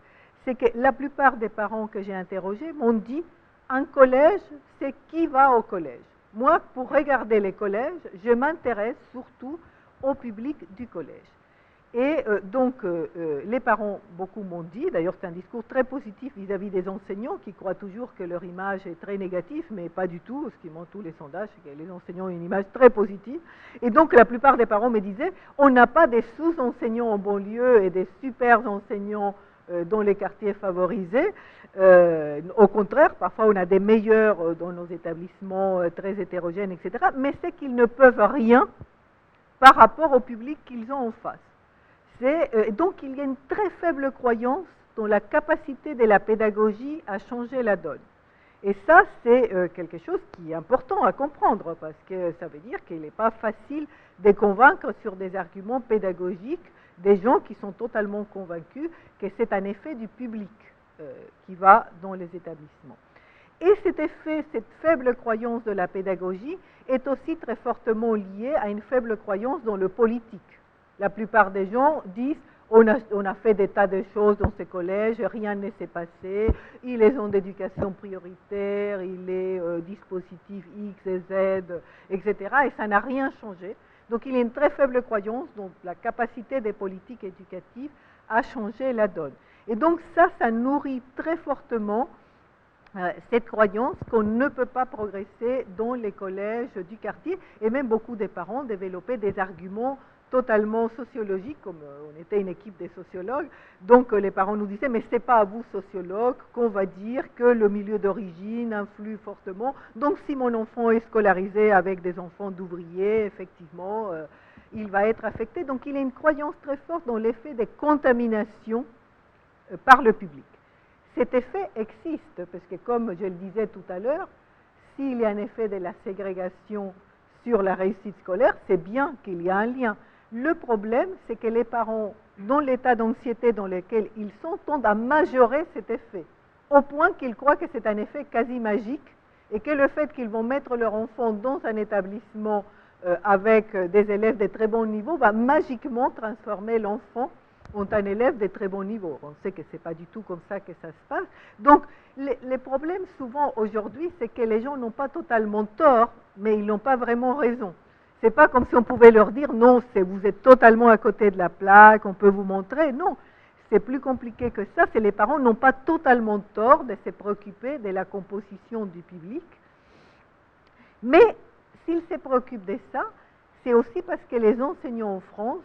c'est que la plupart des parents que j'ai interrogés m'ont dit « un collège, c'est qui va au collège ?» Moi, pour regarder les collèges, je m'intéresse surtout au public du collège. Et donc, les parents, beaucoup m'ont dit, d'ailleurs c'est un discours très positif vis-à-vis des enseignants qui croient toujours que leur image est très négative, mais pas du tout, ce qui montre tous les sondages, c'est que les enseignants ont une image très positive. Et donc la plupart des parents me disaient, on n'a pas des sous-enseignants en banlieue et des super enseignants dans les quartiers favorisés. Au contraire, parfois on a des meilleurs dans nos établissements très hétérogènes, etc. Mais c'est qu'ils ne peuvent rien par rapport au public qu'ils ont en face. Donc il y a une très faible croyance dans la capacité de la pédagogie à changer la donne. Et ça, c'est quelque chose qui est important à comprendre, parce que ça veut dire qu'il n'est pas facile de convaincre sur des arguments pédagogiques des gens qui sont totalement convaincus que c'est un effet du public qui va dans les établissements. Et cet effet, cette faible croyance de la pédagogie est aussi très fortement liée à une faible croyance dans le politique. La plupart des gens disent on a fait des tas de choses dans ces collèges, rien ne s'est passé, il est en éducation prioritaire, il est dispositif X et Z, etc. Et ça n'a rien changé. Donc il y a une très faible croyance dans la capacité des politiques éducatives à changer la donne. Et donc ça nourrit très fortement cette croyance qu'on ne peut pas progresser dans les collèges du quartier, et même beaucoup des parents développaient des arguments totalement sociologiques, comme on était une équipe des sociologues, donc les parents nous disaient, mais c'est pas à vous sociologues qu'on va dire que le milieu d'origine influe fortement, donc si mon enfant est scolarisé avec des enfants d'ouvriers, effectivement, il va être affecté. Donc il y a une croyance très forte dans l'effet des contaminations par le public. Cet effet existe, parce que comme je le disais tout à l'heure, s'il y a un effet de la ségrégation sur la réussite scolaire, c'est bien qu'il y a un lien. Le problème, c'est que les parents, dans l'état d'anxiété dans lequel ils sont, tendent à majorer cet effet, au point qu'ils croient que c'est un effet quasi magique, et que le fait qu'ils vont mettre leur enfant dans un établissement avec des élèves de très bon niveau va magiquement transformer l'enfant en un élève de très bon niveau. On sait que ce n'est pas du tout comme ça que ça se passe. Donc, les problèmes souvent aujourd'hui, c'est que les gens n'ont pas totalement tort, mais ils n'ont pas vraiment raison. Ce n'est pas comme si on pouvait leur dire, non, vous êtes totalement à côté de la plaque, on peut vous montrer. Non, c'est plus compliqué que ça. C'est les parents n'ont pas totalement tort de se préoccuper de la composition du public. Mais s'ils se préoccupent de ça, c'est aussi parce que les enseignants en France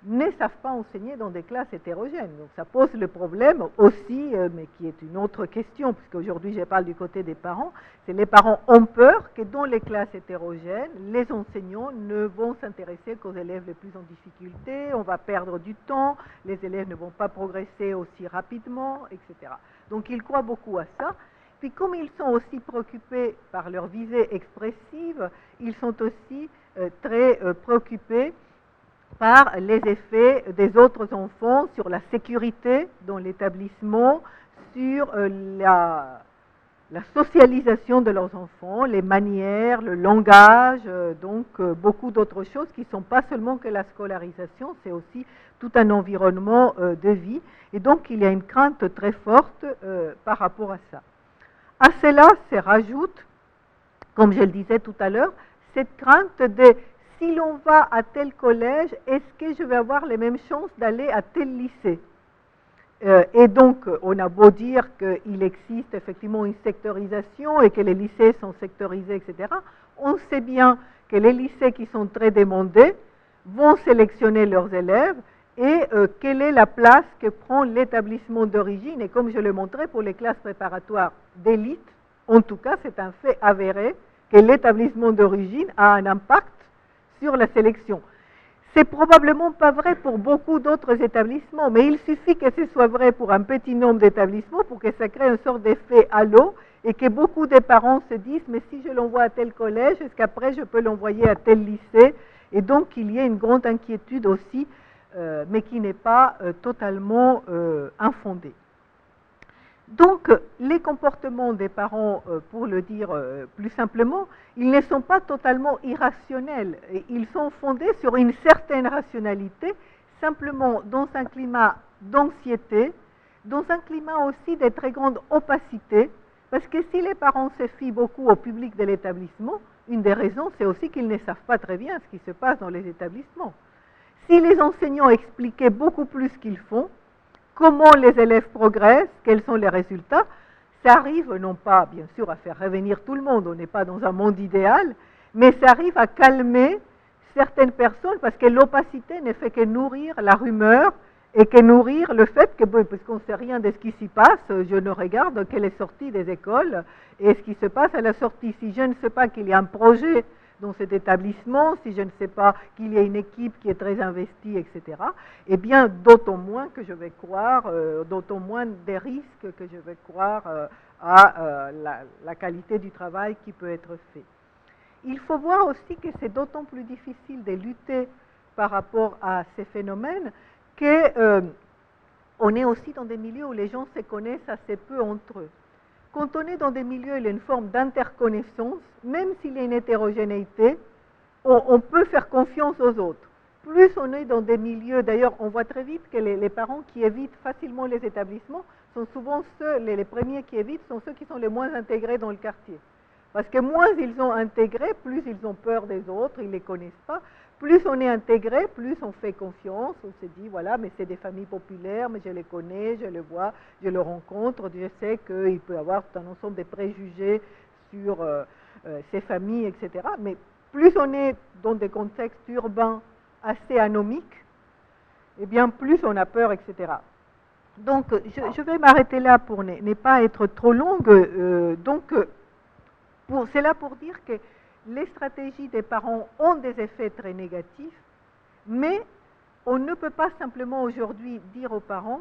ne savent pas enseigner dans des classes hétérogènes. Donc ça pose le problème aussi, mais qui est une autre question, puisqu'aujourd'hui je parle du côté des parents, c'est les parents ont peur que dans les classes hétérogènes, les enseignants ne vont s'intéresser qu'aux élèves les plus en difficulté, on va perdre du temps, les élèves ne vont pas progresser aussi rapidement, etc. Donc ils croient beaucoup à ça. Puis comme ils sont aussi préoccupés par leur visée expressive, ils sont aussi très préoccupés par les effets des autres enfants sur la sécurité dans l'établissement, sur la socialisation de leurs enfants, les manières, le langage, donc beaucoup d'autres choses qui ne sont pas seulement que la scolarisation, c'est aussi tout un environnement de vie. Et donc il y a une crainte très forte par rapport à ça. À cela se rajoute, comme je le disais tout à l'heure, cette crainte de si l'on va à tel collège, est-ce que je vais avoir les mêmes chances d'aller à tel lycée? Et donc, on a beau dire qu'il existe effectivement une sectorisation et que les lycées sont sectorisés, etc. On sait bien que les lycées qui sont très demandés vont sélectionner leurs élèves et quelle est la place que prend l'établissement d'origine. Et comme je le montrais pour les classes préparatoires d'élite, en tout cas, c'est un fait avéré que l'établissement d'origine a un impact sur la sélection. C'est probablement pas vrai pour beaucoup d'autres établissements, mais il suffit que ce soit vrai pour un petit nombre d'établissements pour que ça crée une sorte d'effet halo et que beaucoup de parents se disent mais si je l'envoie à tel collège, est-ce qu'après je peux l'envoyer à tel lycée? Et donc il y a une grande inquiétude aussi, mais qui n'est pas totalement infondée. Donc, les comportements des parents, pour le dire plus simplement, ils ne sont pas totalement irrationnels. Ils sont fondés sur une certaine rationalité, simplement dans un climat d'anxiété, dans un climat aussi de très grande opacité, parce que si les parents se fient beaucoup au public de l'établissement, une des raisons, c'est aussi qu'ils ne savent pas très bien ce qui se passe dans les établissements. Si les enseignants expliquaient beaucoup plus ce qu'ils font, comment les élèves progressent, quels sont les résultats, ça arrive non pas, bien sûr, à faire revenir tout le monde, on n'est pas dans un monde idéal, mais ça arrive à calmer certaines personnes parce que l'opacité ne fait que nourrir la rumeur et que nourrir le fait que, puisqu'on ne sait rien de ce qui s'y passe, je ne regarde que les sorties des écoles et ce qui se passe à la sortie. Si je ne sais pas qu'il y a un projet dans cet établissement, si je ne sais pas qu'il y a une équipe qui est très investie, etc., eh bien, d'autant moins que je vais croire, d'autant moins des risques que je vais croire à la qualité du travail qui peut être fait. Il faut voir aussi que c'est d'autant plus difficile de lutter par rapport à ces phénomènes qu'on est aussi dans des milieux où les gens se connaissent assez peu entre eux. Quand on est dans des milieux où il y a une forme d'interconnaissance, même s'il y a une hétérogénéité, on peut faire confiance aux autres. Plus on est dans des milieux, d'ailleurs on voit très vite que les parents qui évitent facilement les établissements sont souvent ceux, les premiers qui évitent sont ceux qui sont les moins intégrés dans le quartier. Parce que moins ils ont intégré, plus ils ont peur des autres, ils ne les connaissent pas, plus on est intégré, plus on fait confiance, on se dit, voilà, mais c'est des familles populaires, mais je les connais, je les vois, je les rencontre, je sais qu'il peut y avoir tout un ensemble de préjugés sur ces familles, etc. Mais plus on est dans des contextes urbains assez anomiques, eh bien plus on a peur, etc. Donc je vais m'arrêter là pour ne pas être trop longue. C'est là pour dire que les stratégies des parents ont des effets très négatifs, mais on ne peut pas simplement aujourd'hui dire aux parents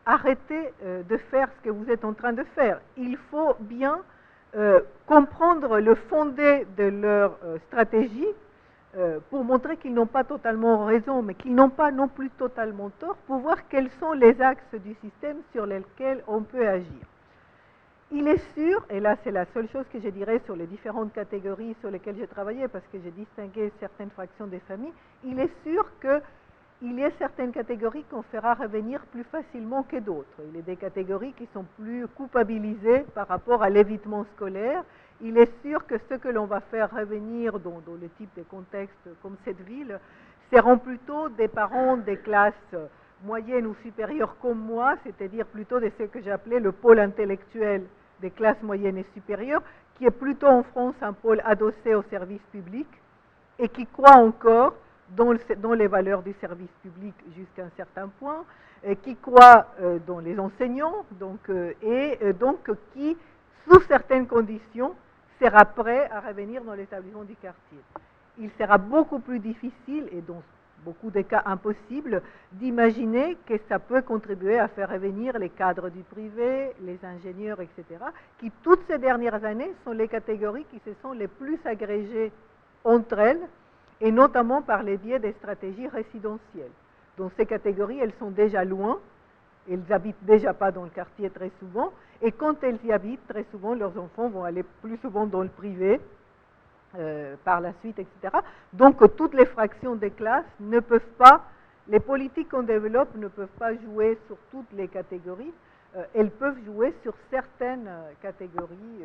arrêtez de faire ce que vous êtes en train de faire. Il faut bien comprendre le fondé de leur stratégie pour montrer qu'ils n'ont pas totalement raison, mais qu'ils n'ont pas non plus totalement tort, pour voir quels sont les axes du système sur lesquels on peut agir. Il est sûr, et là c'est la seule chose que je dirais sur les différentes catégories sur lesquelles j'ai travaillé, parce que j'ai distingué certaines fractions des familles, il est sûr qu'il y a certaines catégories qu'on fera revenir plus facilement que d'autres. Il y a des catégories qui sont plus culpabilisées par rapport à l'évitement scolaire. Il est sûr que ce que l'on va faire revenir dans le type de contexte comme cette ville seront plutôt des parents des classes moyennes ou supérieures comme moi, c'est-à-dire plutôt de ce que j'appelais le pôle intellectuel des classes moyennes et supérieures, qui est plutôt en France un pôle adossé au service public et qui croit encore dans les valeurs du service public jusqu'à un certain point, qui croit dans les enseignants, et qui, sous certaines conditions, sera prêt à revenir dans l'établissement du quartier. Il sera beaucoup plus difficile, et dans beaucoup de cas impossible, d'imaginer que ça peut contribuer à faire revenir les cadres du privé, les ingénieurs, etc., qui, toutes ces dernières années, sont les catégories qui se sont les plus agrégées entre elles, et notamment par les biais des stratégies résidentielles. Donc ces catégories, elles sont déjà loin, elles n'habitent déjà pas dans le quartier très souvent, et quand elles y habitent, très souvent, leurs enfants vont aller plus souvent dans le privé, par la suite, etc. Donc toutes les fractions des classes ne peuvent pas, les politiques qu'on développe ne peuvent pas jouer sur toutes les catégories, elles peuvent jouer sur certaines catégories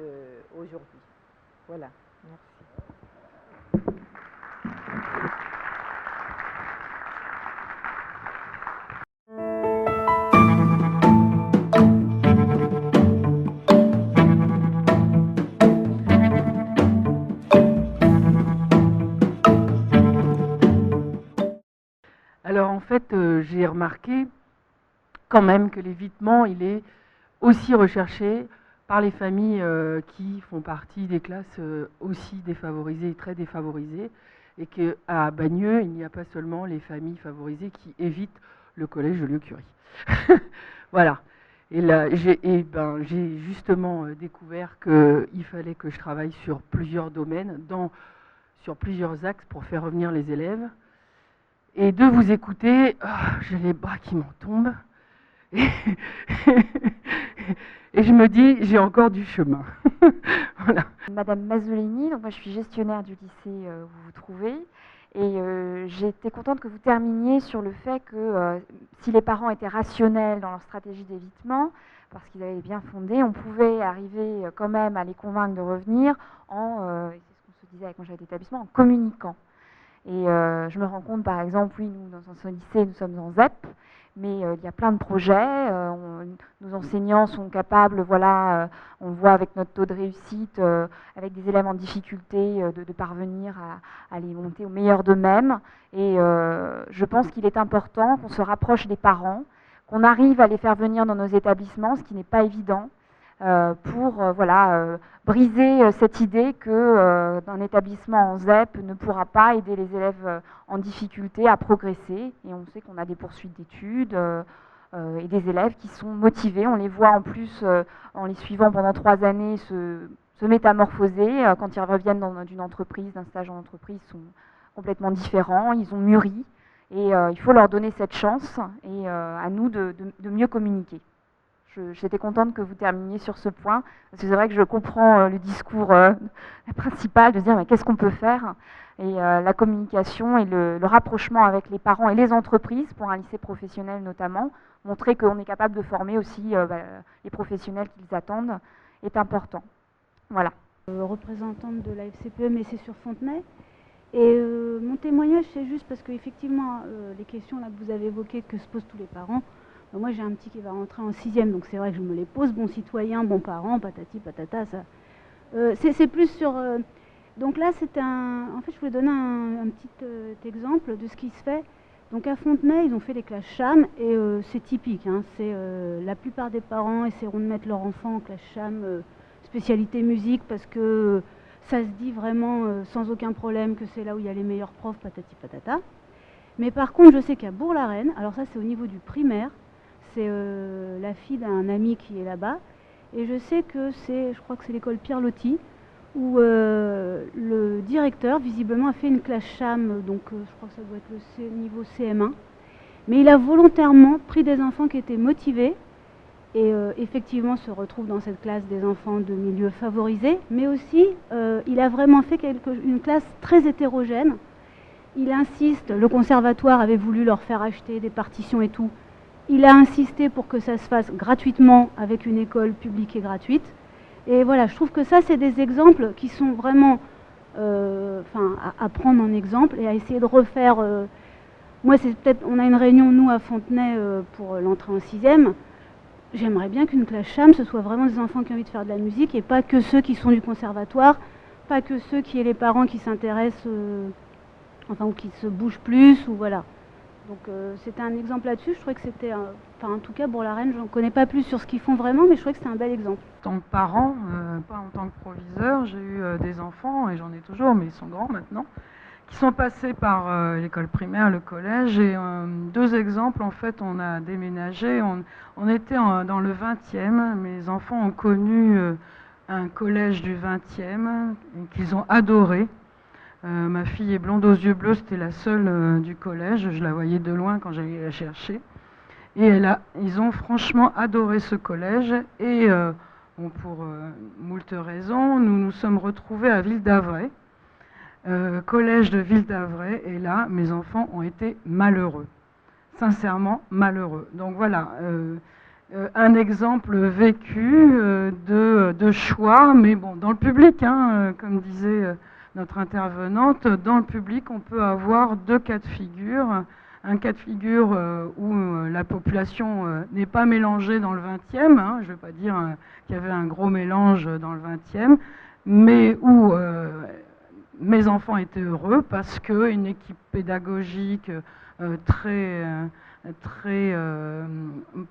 aujourd'hui. Voilà, merci. Alors en fait, j'ai remarqué quand même que l'évitement, il est aussi recherché par les familles qui font partie des classes aussi défavorisées et très défavorisées, et qu'à Bagneux, il n'y a pas seulement les familles favorisées qui évitent le collège Joliot-Curie. Voilà. Et là, j'ai justement découvert qu'il fallait que je travaille sur plusieurs domaines, sur plusieurs axes pour faire revenir les élèves. Et de vous écouter, j'ai les bras qui m'en tombent. Et je me dis, j'ai encore du chemin. Voilà. Madame Mazzolini, donc moi je suis gestionnaire du lycée où vous vous trouvez. Et j'ai été contente que vous terminiez sur le fait que si les parents étaient rationnels dans leur stratégie d'évitement, parce qu'ils avaient bien fondé, on pouvait arriver quand même à les convaincre de revenir et c'est ce qu'on se disait avec mon chef d'établissement, en communiquant. Et je me rends compte, par exemple, oui, nous, dans ce lycée, nous sommes en ZEP, mais il y a plein de projets. Nos enseignants sont capables, voilà, on voit avec notre taux de réussite, avec des élèves en difficulté, de parvenir à les monter au meilleur d'eux-mêmes. Et je pense qu'il est important qu'on se rapproche des parents, qu'on arrive à les faire venir dans nos établissements, ce qui n'est pas évident. Pour briser cette idée qu'un établissement en ZEP ne pourra pas aider les élèves en difficulté à progresser. Et on sait qu'on a des poursuites d'études et des élèves qui sont motivés. On les voit en plus, en les suivant pendant 3 années, se métamorphoser. Quand ils reviennent dans une entreprise, d'un stage en entreprise, ils sont complètement différents, ils ont mûri. Et il faut leur donner cette chance et à nous de mieux communiquer. J'étais contente que vous terminiez sur ce point, parce que c'est vrai que je comprends le discours principal de dire mais qu'est-ce qu'on peut faire, et la communication et le rapprochement avec les parents et les entreprises, pour un lycée professionnel notamment, montrer qu'on est capable de former aussi les professionnels qu'ils attendent, est important. Voilà. Représentante de la FCPE, mais c'est sur Fontenay. Et mon témoignage, c'est juste parce qu'effectivement, les questions là, que vous avez évoquées, que se posent tous les parents, moi j'ai un petit qui va rentrer en 6e, donc c'est vrai que je me les pose, bon citoyen, bon parent, patati patata, ça. C'est plus sur... donc là, c'était en fait, je voulais donner un petit exemple de ce qui se fait. Donc à Fontenay, ils ont fait les classes CHAM, et c'est typique, hein, c'est la plupart des parents essaieront de mettre leur enfant en classe CHAM, spécialité musique, parce que ça se dit vraiment sans aucun problème que c'est là où il y a les meilleurs profs, patati patata. Mais par contre, je sais qu'à Bourg-la-Reine, alors ça c'est au niveau du primaire, c'est la fille d'un ami qui est là-bas, et je sais que je crois que c'est l'école Pierre Loti, où le directeur visiblement a fait une classe CHAM, donc je crois que ça doit être le niveau CM1, mais il a volontairement pris des enfants qui étaient motivés, et effectivement se retrouvent dans cette classe des enfants de milieux favorisés, mais aussi il a vraiment fait une classe très hétérogène. Il insiste, le conservatoire avait voulu leur faire acheter des partitions et tout, il a insisté pour que ça se fasse gratuitement avec une école publique et gratuite. Et voilà, je trouve que ça c'est des exemples qui sont vraiment à prendre en exemple et à essayer de refaire. Moi c'est peut-être, on a une réunion nous à Fontenay pour l'entrée en 6e. J'aimerais bien qu'une classe CHAM, ce soit vraiment des enfants qui ont envie de faire de la musique et pas que ceux qui sont du conservatoire, pas que ceux qui aient les parents qui s'intéressent, ou qui se bougent plus, ou voilà. Donc c'était un exemple là-dessus, je trouvais que c'était, en tout cas Bourg-la-Reine, je n'en connais pas plus sur ce qu'ils font vraiment, mais je trouvais que c'était un bel exemple. En tant que parent, pas en tant que proviseur, j'ai eu des enfants, et j'en ai toujours, mais ils sont grands maintenant, qui sont passés par l'école primaire, le collège, et 2 exemples, en fait, on a déménagé, on était dans le 20e, mes enfants ont connu un collège du 20e, qu'ils ont adoré. Ma fille est blonde aux yeux bleus, c'était la seule du collège, je la voyais de loin quand j'allais la chercher. Et ils ont franchement adoré ce collège, et pour moult raisons, nous nous sommes retrouvés à Ville-d'Avray, collège de Ville-d'Avray, et là, mes enfants ont été malheureux, sincèrement malheureux. Donc voilà, un exemple vécu de choix, mais bon, dans le public, hein, comme disait notre intervenante, dans le public, on peut avoir 2 cas de figure. Un cas de figure où la population n'est pas mélangée dans le 20e, hein, je ne vais pas dire qu'il y avait un gros mélange dans le 20e, mais où mes enfants étaient heureux parce qu'une équipe pédagogique très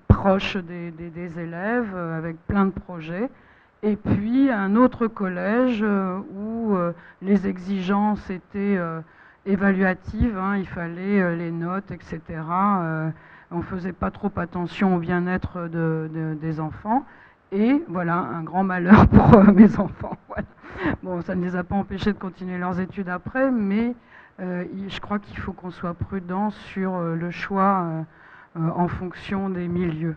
proche des élèves, avec plein de projets. Et puis un autre collège où les exigences étaient évaluatives, hein, il fallait les notes, etc. On ne faisait pas trop attention au bien-être des enfants. Et voilà, un grand malheur pour mes enfants. Voilà. Bon, ça ne les a pas empêchés de continuer leurs études après, mais je crois qu'il faut qu'on soit prudent sur le choix en fonction des milieux.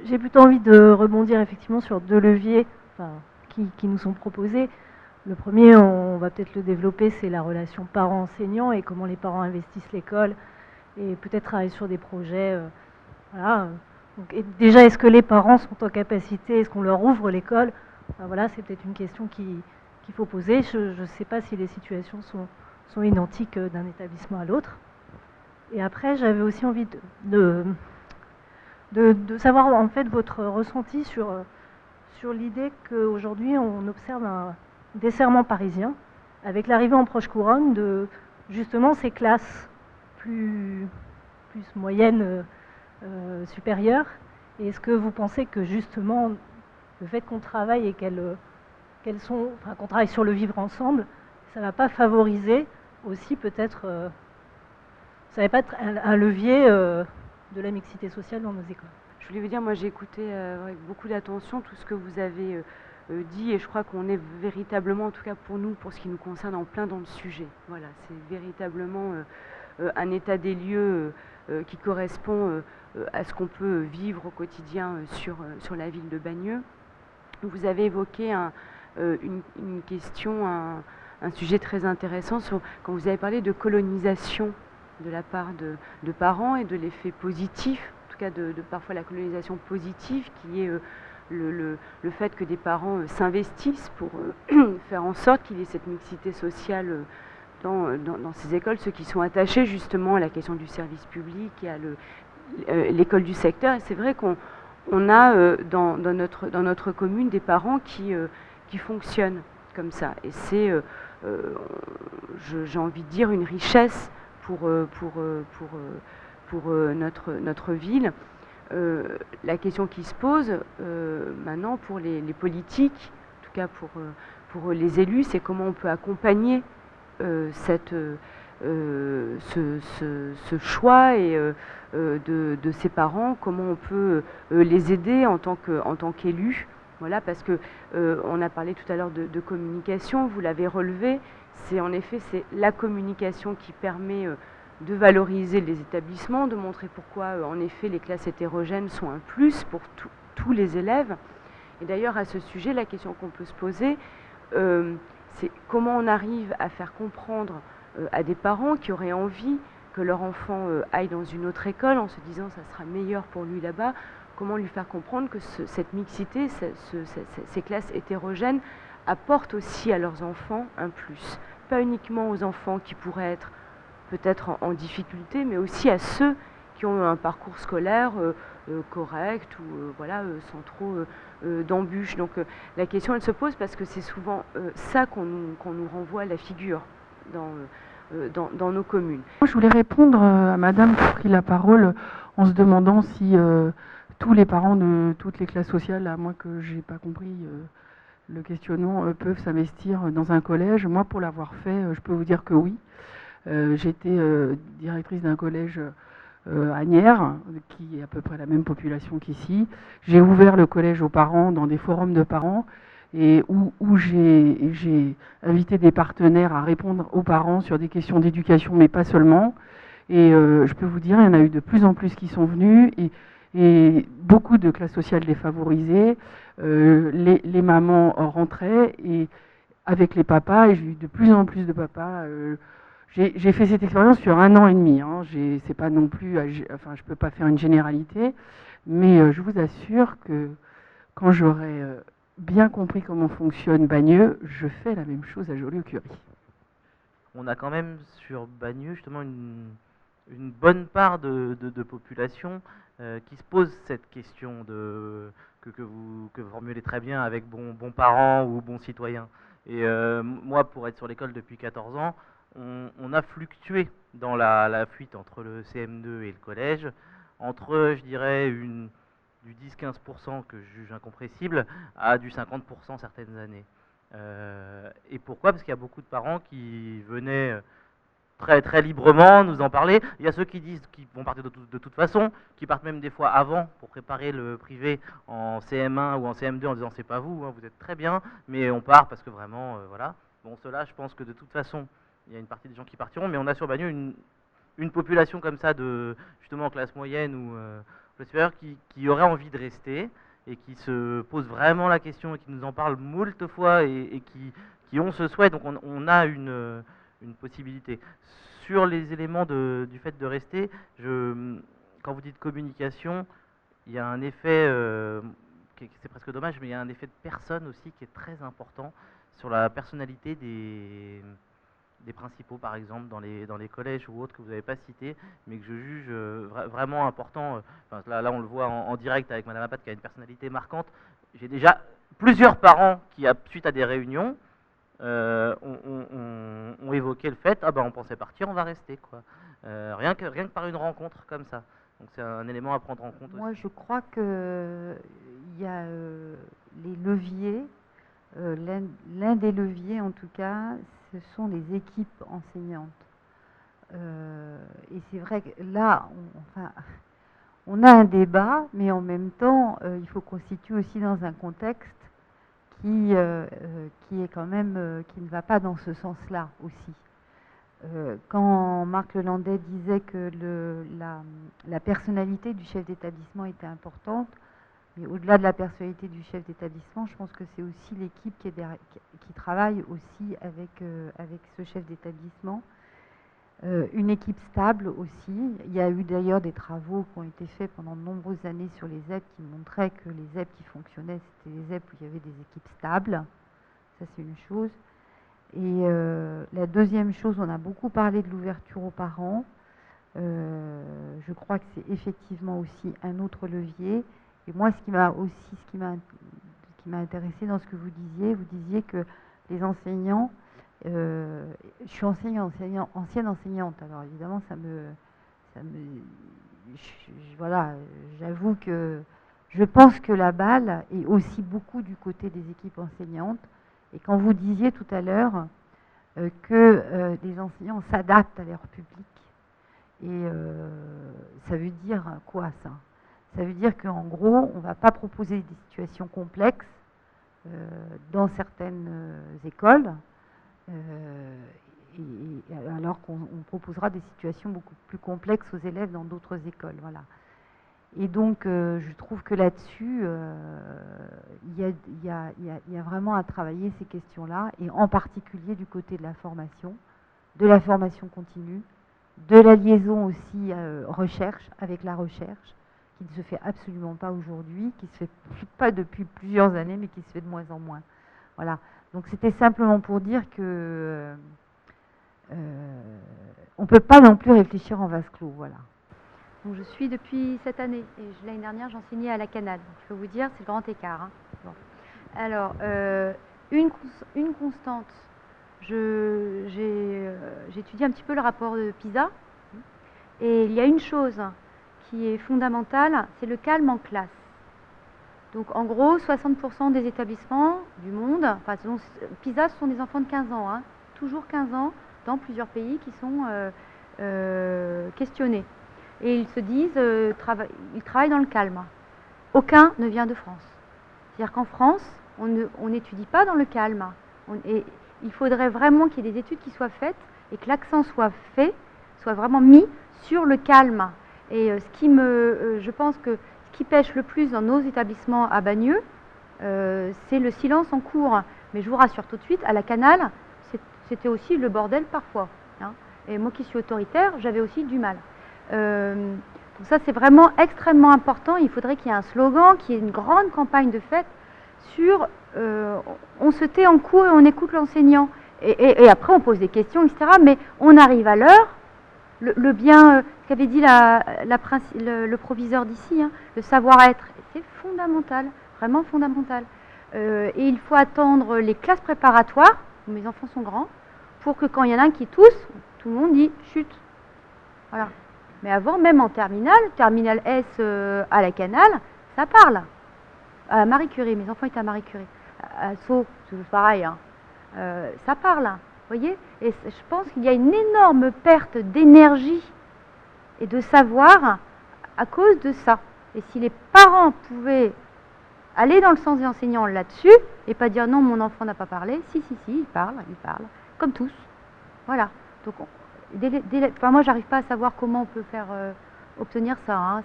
J'ai plutôt envie de rebondir effectivement sur 2 leviers qui nous sont proposés. Le premier, on va peut-être le développer, c'est la relation parents-enseignants et comment les parents investissent l'école et peut-être travailler sur des projets. Voilà. Donc, déjà, est-ce que les parents sont en capacité, est-ce qu'on leur ouvre l'école? Voilà, c'est peut-être une question qu'il faut poser. Je ne sais pas si les situations sont identiques d'un établissement à l'autre. Et après, j'avais aussi envie de savoir en fait votre ressenti sur l'idée qu'aujourd'hui on observe un desserrement parisien avec l'arrivée en proche couronne de justement ces classes plus moyennes, supérieures. Et est-ce que vous pensez que justement le fait qu'on travaille et qu'on travaille sur le vivre ensemble, ça ne va pas favoriser aussi peut-être, ça ne va pas être un levier de la mixité sociale dans nos écoles? Je voulais vous dire, moi j'ai écouté avec beaucoup d'attention tout ce que vous avez dit, et je crois qu'on est véritablement, en tout cas pour nous, pour ce qui nous concerne, en plein dans le sujet. Voilà, c'est véritablement un état des lieux qui correspond à ce qu'on peut vivre au quotidien sur la ville de Bagneux. Vous avez évoqué une question, un sujet très intéressant quand vous avez parlé de colonisation de la part de parents et de l'effet positif, en tout cas de parfois la colonisation positive qui est le fait que des parents s'investissent pour faire en sorte qu'il y ait cette mixité sociale dans ces écoles ceux qui sont attachés justement à la question du service public et à l'école du secteur. Et c'est vrai qu'on a dans notre commune des parents qui fonctionnent comme ça. Et c'est, j'ai envie de dire, une richesse pour notre ville. La question qui se pose maintenant pour les politiques, en tout cas pour les élus, c'est comment on peut accompagner ce choix et de ses parents, comment on peut les aider en tant qu'élus. Voilà, parce que on a parlé tout à l'heure de communication, vous l'avez relevé, c'est en effet c'est la communication qui permet de valoriser les établissements, de montrer pourquoi en effet les classes hétérogènes sont un plus pour tous les élèves. Et d'ailleurs à ce sujet, la question qu'on peut se poser, c'est comment on arrive à faire comprendre à des parents qui auraient envie que leur enfant aille dans une autre école en se disant ça sera meilleur pour lui là-bas, comment lui faire comprendre que cette mixité, ces classes hétérogènes apportent aussi à leurs enfants un plus. Pas uniquement aux enfants qui pourraient être peut-être en difficulté, mais aussi à ceux qui ont un parcours scolaire correct ou voilà, sans trop d'embûches. Donc la question elle se pose parce que c'est souvent ça qu'on nous renvoie à la figure dans nos communes. Je voulais répondre à madame qui a pris la parole en se demandant si tous les parents de toutes les classes sociales, à moins que j'ai pas compris le questionnement, peuvent s'investir dans un collège. Moi, pour l'avoir fait, je peux vous dire que oui. J'étais directrice d'un collège à Nières, qui est à peu près la même population qu'ici. J'ai ouvert le collège aux parents dans des forums de parents et où j'ai invité des partenaires à répondre aux parents sur des questions d'éducation, mais pas seulement. Et je peux vous dire, il y en a eu de plus en plus qui sont venus et beaucoup de classes sociales défavorisées. Les mamans rentraient et avec les papas, et j'ai eu de plus en plus de papas. J'ai fait cette expérience sur 1 an et demi. Hein. C'est pas non plus, enfin, je peux pas faire une généralité, mais je vous assure que quand j'aurai bien compris comment fonctionne Bagneux, je fais la même chose à Joliot-Curie. On a quand même sur Bagneux justement une bonne part de population qui se pose cette question que vous formulez très bien avec bon parent ou bon citoyen. Et moi, pour être sur l'école depuis 14 ans, on a fluctué dans la fuite entre le CM2 et le collège, entre, je dirais, du 10-15% que je juge incompressible à du 50% certaines années. Et pourquoi? Parce qu'il y a beaucoup de parents qui venaient très, très librement nous en parler. Il y a ceux qui disent qu'ils vont partir de toute façon, qui partent même des fois avant pour préparer le privé en CM1 ou en CM2 en disant c'est pas vous, hein, vous êtes très bien, mais on part parce que vraiment, voilà. Bon, cela, je pense que de toute façon, il y a une partie des gens qui partiront, mais on a sur Bagneux une population comme ça, justement en classe moyenne ou supérieure, qui aurait envie de rester et qui se pose vraiment la question et qui nous en parle moult fois et qui ont ce souhait. Donc on a une possibilité. Sur les éléments du fait de rester, quand vous dites communication, il y a un effet, c'est presque dommage, mais il y a un effet de personne aussi qui est très important sur la personnalité des principaux, par exemple, dans les collèges ou autres que vous n'avez pas cités, mais que je juge vraiment important. Enfin, là, on le voit en direct avec Madame Apat, qui a une personnalité marquante. J'ai déjà plusieurs parents qui, suite à des réunions, ont évoqué le fait, ah ben on pensait partir, on va rester, quoi. Rien que par une rencontre comme ça. Donc c'est un élément à prendre en compte. Moi, je crois que il y a les leviers. L'un des leviers, en tout cas, ce sont les équipes enseignantes. Et c'est vrai que là, on a un débat, mais en même temps, il faut qu'on se situe aussi dans un contexte qui est quand même, qui ne va pas dans ce sens-là aussi. Quand Marc Lelandais disait que la personnalité du chef d'établissement était importante, mais au-delà de la personnalité du chef d'établissement, je pense que c'est aussi l'équipe qui travaille aussi avec ce chef d'établissement. Une équipe stable aussi. Il y a eu d'ailleurs des travaux qui ont été faits pendant de nombreuses années sur les ZEP qui montraient que les ZEP qui fonctionnaient, c'était les ZEP où il y avait des équipes stables. Ça, c'est une chose. Et la deuxième chose, on a beaucoup parlé de l'ouverture aux parents. Je crois que c'est effectivement aussi un autre levier. Et moi, ce qui m'a intéressé dans ce que vous disiez que les enseignants, je suis ancienne enseignante, alors évidemment voilà, j'avoue que je pense que la balle est aussi beaucoup du côté des équipes enseignantes. Et quand vous disiez tout à l'heure que les enseignants s'adaptent à leur public, et ça veut dire quoi ça? Ça veut dire qu'en gros, on ne va pas proposer des situations complexes dans certaines écoles, alors qu'on proposera des situations beaucoup plus complexes aux élèves dans d'autres écoles. Voilà. Et donc, je trouve que là-dessus, il y a vraiment à travailler ces questions-là, et en particulier du côté de la formation continue, de la liaison aussi recherche avec la recherche, qui ne se fait absolument pas aujourd'hui, qui ne se fait pas depuis plusieurs années, mais qui se fait de moins en moins. Voilà. Donc c'était simplement pour dire que on ne peut pas non plus réfléchir en vase clos. Voilà. Donc je suis depuis cette année, et l'année dernière j'enseignais à la Canade. Donc, je peux vous dire, c'est le grand écart. Hein. Bon. Alors, une constante, j'ai étudié un petit peu le rapport de PISA, et il y a une chose qui est fondamentale, c'est le calme en classe. Donc en gros, 60% des établissements du monde, enfin PISA, ce sont des enfants de 15 ans, hein, toujours 15 ans, dans plusieurs pays qui sont questionnés. Et ils se disent, ils travaillent dans le calme. Aucun ne vient de France. C'est-à-dire qu'en France, on n'étudie pas dans le calme. Et il faudrait vraiment qu'il y ait des études qui soient faites et que l'accent soit vraiment mis sur le calme. Et je pense que ce qui pêche le plus dans nos établissements à Bagneux, c'est le silence en cours. Mais je vous rassure tout de suite, à la Canale, c'était aussi le bordel parfois. Hein. Et moi qui suis autoritaire, j'avais aussi du mal. Donc ça, c'est vraiment extrêmement important. Il faudrait qu'il y ait un slogan, qu'il y ait une grande campagne de fête sur on se tait en cours et on écoute l'enseignant. Et après, on pose des questions, etc. Mais on arrive à l'heure. Le bien, ce qu'avait dit le proviseur d'ici, hein, le savoir-être, c'est fondamental, vraiment fondamental. Et il faut attendre les classes préparatoires, où mes enfants sont grands, pour que quand il y en a un qui tousse, tout le monde dit chut. Voilà. Mais avant, même en terminale S à la Canale, ça parle. À Marie Curie, mes enfants étaient à Marie Curie. À Sceaux, c'est pareil, hein. Ça parle. Vous voyez? Et je pense qu'il y a une énorme perte d'énergie et de savoir à cause de ça. Et si les parents pouvaient aller dans le sens des enseignants là-dessus et pas dire non, mon enfant n'a pas parlé, si, il parle, comme tous. Voilà. Donc, moi, j'arrive pas à savoir comment on peut faire obtenir ça. Hein.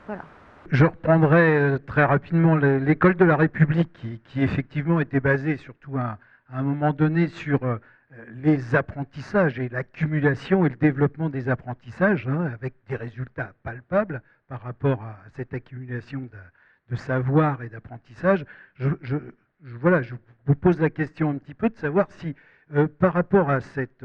Voilà. Je reprendrai très rapidement l'école de la République qui effectivement était basée surtout à un moment donné sur les apprentissages et l'accumulation et le développement des apprentissages, hein, avec des résultats palpables par rapport à cette accumulation de savoir et d'apprentissage. Voilà, je vous pose la question un petit peu de savoir si, par rapport à cette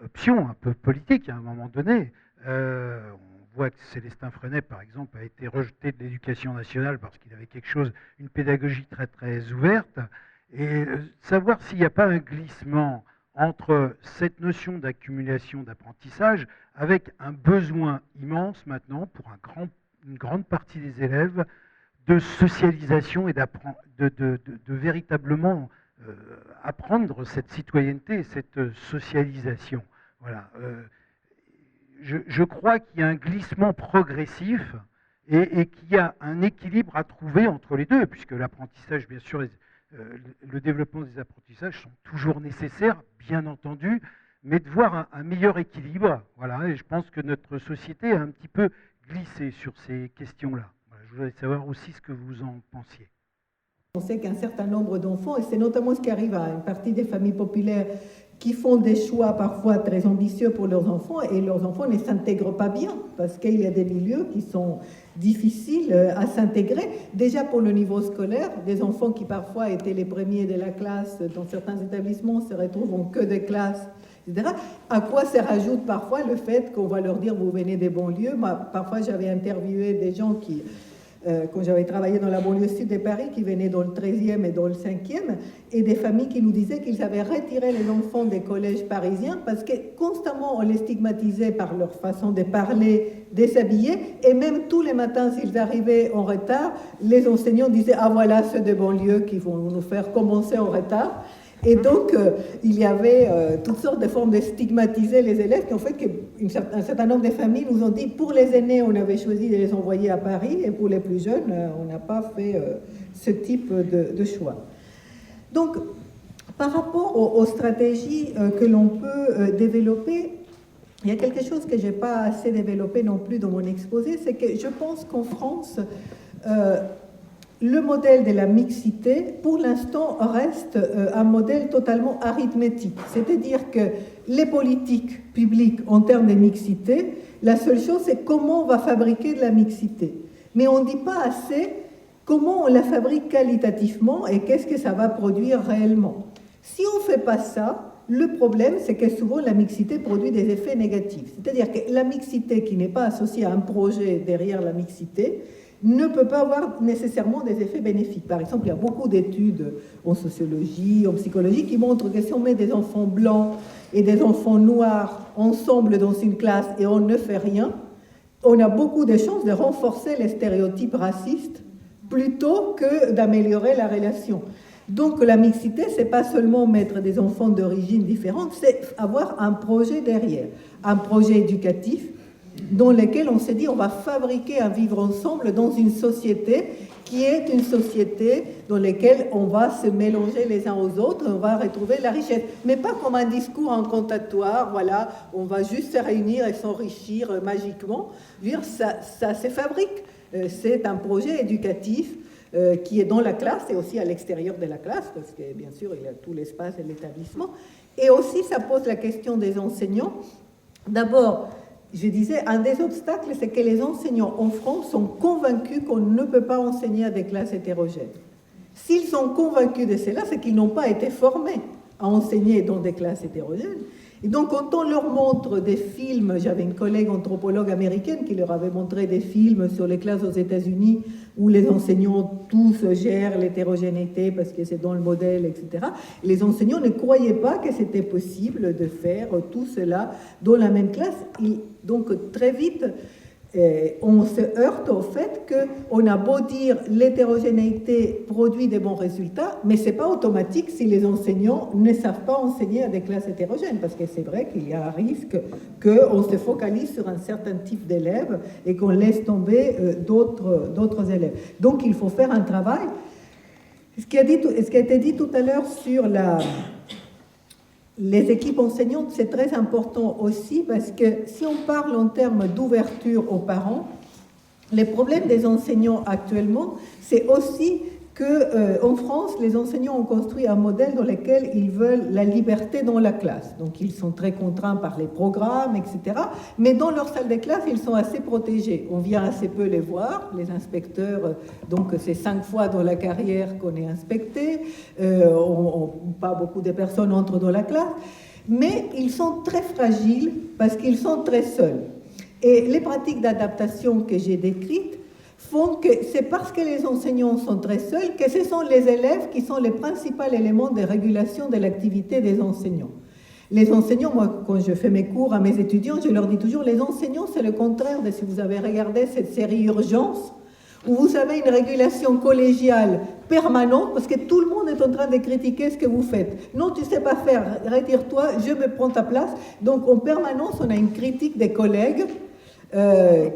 option un peu politique, à un moment donné, on voit que Célestin Freinet, par exemple, a été rejeté de l'éducation nationale parce qu'il avait une pédagogie très très ouverte, et savoir s'il n'y a pas un glissement entre cette notion d'accumulation d'apprentissage avec un besoin immense maintenant pour une grande partie des élèves de socialisation et de véritablement apprendre cette citoyenneté, cette socialisation. Voilà. Je crois qu'il y a un glissement progressif et qu'il y a un équilibre à trouver entre les deux, puisque l'apprentissage, bien sûr, le développement des apprentissages sont toujours nécessaires, bien entendu, mais de voir un meilleur équilibre. Voilà, et je pense que notre société a un petit peu glissé sur ces questions-là. Voilà, je voudrais savoir aussi ce que vous en pensiez. On sait qu'un certain nombre d'enfants, et c'est notamment ce qui arrive à une partie des familles populaires qui font des choix parfois très ambitieux pour leurs enfants et leurs enfants ne s'intègrent pas bien parce qu'il y a des milieux qui sont difficiles à s'intégrer. Déjà pour le niveau scolaire, des enfants qui parfois étaient les premiers de la classe dans certains établissements se retrouvent en queue de classe, etc. À quoi se rajoute parfois le fait qu'on va leur dire vous venez des banlieues. Moi, parfois j'avais interviewé des gens qui... quand j'avais travaillé dans la banlieue sud de Paris, qui venaient dans le 13e et dans le 5e, et des familles qui nous disaient qu'ils avaient retiré les enfants des collèges parisiens parce que constamment on les stigmatisait par leur façon de parler, de s'habiller, et même tous les matins, s'ils arrivaient en retard, les enseignants disaient « Ah voilà, ceux des banlieues qui vont nous faire commencer en retard ». Et donc, il y avait toutes sortes de formes de stigmatiser les élèves qui ont fait qu'un certain nombre de familles nous ont dit pour les aînés, on avait choisi de les envoyer à Paris et pour les plus jeunes, on n'a pas fait ce type de choix. Donc, par rapport aux stratégies que l'on peut développer, il y a quelque chose que je n'ai pas assez développé non plus dans mon exposé, c'est que je pense qu'en France, le modèle de la mixité, pour l'instant, reste un modèle totalement arithmétique. C'est-à-dire que les politiques publiques en termes de mixité, la seule chose, c'est comment on va fabriquer de la mixité. Mais on ne dit pas assez comment on la fabrique qualitativement et qu'est-ce que ça va produire réellement. Si on ne fait pas ça, le problème, c'est que souvent la mixité produit des effets négatifs. C'est-à-dire que la mixité qui n'est pas associée à un projet derrière la mixité, ne peut pas avoir nécessairement des effets bénéfiques. Par exemple, il y a beaucoup d'études en sociologie, en psychologie, qui montrent que si on met des enfants blancs et des enfants noirs ensemble dans une classe et on ne fait rien, on a beaucoup de chances de renforcer les stéréotypes racistes plutôt que d'améliorer la relation. Donc la mixité, c'est pas seulement mettre des enfants d'origine différente, c'est avoir un projet derrière, un projet éducatif, dans lequel on s'est dit on va fabriquer un vivre ensemble dans une société qui est une société dans laquelle on va se mélanger les uns aux autres, on va retrouver la richesse. Mais pas comme un discours incantatoire, voilà, on va juste se réunir et s'enrichir magiquement. Ça se fabrique. C'est un projet éducatif qui est dans la classe et aussi à l'extérieur de la classe, parce que bien sûr il y a tout l'espace de l'établissement. Et aussi ça pose la question des enseignants. D'abord, je disais, un des obstacles, c'est que les enseignants en France sont convaincus qu'on ne peut pas enseigner à des classes hétérogènes. S'ils sont convaincus de cela, c'est qu'ils n'ont pas été formés à enseigner dans des classes hétérogènes. Et donc, quand on leur montre des films, j'avais une collègue anthropologue américaine qui leur avait montré des films sur les classes aux États-Unis où les enseignants tous gèrent l'hétérogénéité parce que c'est dans le modèle, etc. Et les enseignants ne croyaient pas que c'était possible de faire tout cela dans la même classe. Et donc, très vite, on se heurte au fait qu'on a beau dire l'hétérogénéité produit des bons résultats, mais ce n'est pas automatique si les enseignants ne savent pas enseigner à des classes hétérogènes, parce que c'est vrai qu'il y a un risque qu'on se focalise sur un certain type d'élèves et qu'on laisse tomber d'autres élèves. Donc il faut faire un travail. Ce qui a été dit tout à l'heure sur les équipes enseignantes, c'est très important aussi parce que si on parle en termes d'ouverture aux parents, les problèmes des enseignants actuellement, c'est aussi qu'en France, les enseignants ont construit un modèle dans lequel ils veulent la liberté dans la classe. Donc ils sont très contraints par les programmes, etc. Mais dans leur salle de classe, ils sont assez protégés. On vient assez peu les voir, les inspecteurs, donc c'est 5 fois dans la carrière qu'on est inspecté, pas beaucoup de personnes entrent dans la classe, mais ils sont très fragiles parce qu'ils sont très seuls. Et les pratiques d'adaptation que j'ai décrites font que c'est parce que les enseignants sont très seuls que ce sont les élèves qui sont les principaux éléments de régulation de l'activité des enseignants. Les enseignants, moi, quand je fais mes cours à mes étudiants, je leur dis toujours, les enseignants, c'est le contraire de si vous avez regardé cette série Urgence, où vous avez une régulation collégiale permanente, parce que tout le monde est en train de critiquer ce que vous faites. Non, tu ne sais pas faire, retire-toi, je me prends ta place. Donc, en permanence, on a une critique des collègues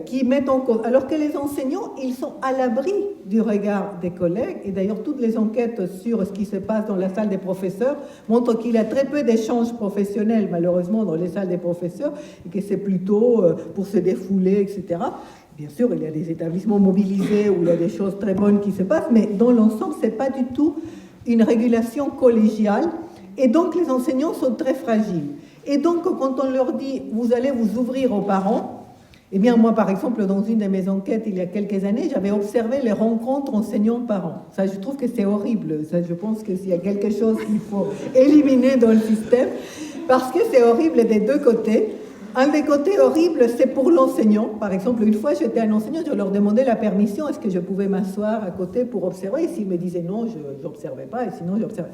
qui mettent en cause. Alors que les enseignants, ils sont à l'abri du regard des collègues. Et d'ailleurs, toutes les enquêtes sur ce qui se passe dans la salle des professeurs montrent qu'il y a très peu d'échanges professionnels, malheureusement, dans les salles des professeurs, et que c'est plutôt pour se défouler, etc. Bien sûr, il y a des établissements mobilisés où il y a des choses très bonnes qui se passent, mais dans l'ensemble, ce n'est pas du tout une régulation collégiale. Et donc les enseignants sont très fragiles. Et donc quand on leur dit « vous allez vous ouvrir aux parents », eh bien, moi, par exemple, dans une de mes enquêtes, il y a quelques années, j'avais observé les rencontres enseignants-parents. Ça, je trouve que c'est horrible. Ça, je pense que s'il y a quelque chose qu'il faut éliminer dans le système, parce que c'est horrible des deux côtés. Un des côtés horribles, c'est pour l'enseignant. Par exemple, une fois, j'étais un enseignant, je leur demandais la permission, est-ce que je pouvais m'asseoir à côté pour observer? Et s'ils me disaient non, je n'observais pas, et sinon, j'observais.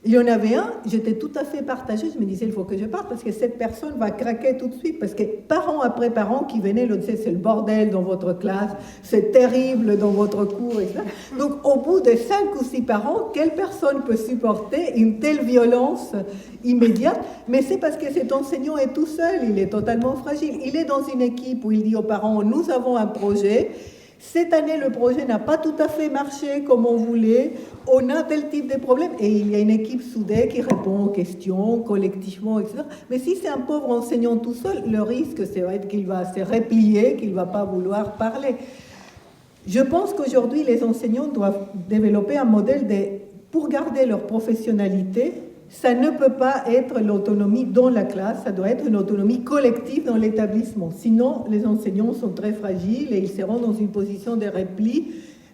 Il y en avait un, j'étais tout à fait partagée, je me disais, il faut que je parte, parce que cette personne va craquer tout de suite, parce que parents après parents qui venaient, le disaient, c'est le bordel dans votre classe, c'est terrible dans votre cours, etc. Donc, au bout de 5 ou 6 parents, quelle personne peut supporter une telle violence immédiate? Mais c'est parce que cet enseignant est tout seul, il est totalement fragile. Il est dans une équipe où il dit aux parents, nous avons un projet. Cette année, le projet n'a pas tout à fait marché comme on voulait. On a tel type de problème. Et il y a une équipe soudée qui répond aux questions collectivement, etc. Mais si c'est un pauvre enseignant tout seul, le risque, c'est qu'il va se replier, qu'il ne va pas vouloir parler. Je pense qu'aujourd'hui, les enseignants doivent développer un modèle pour garder leur professionnalité. Ça ne peut pas être l'autonomie dans la classe, ça doit être une autonomie collective dans l'établissement. Sinon, les enseignants sont très fragiles et ils seront dans une position de repli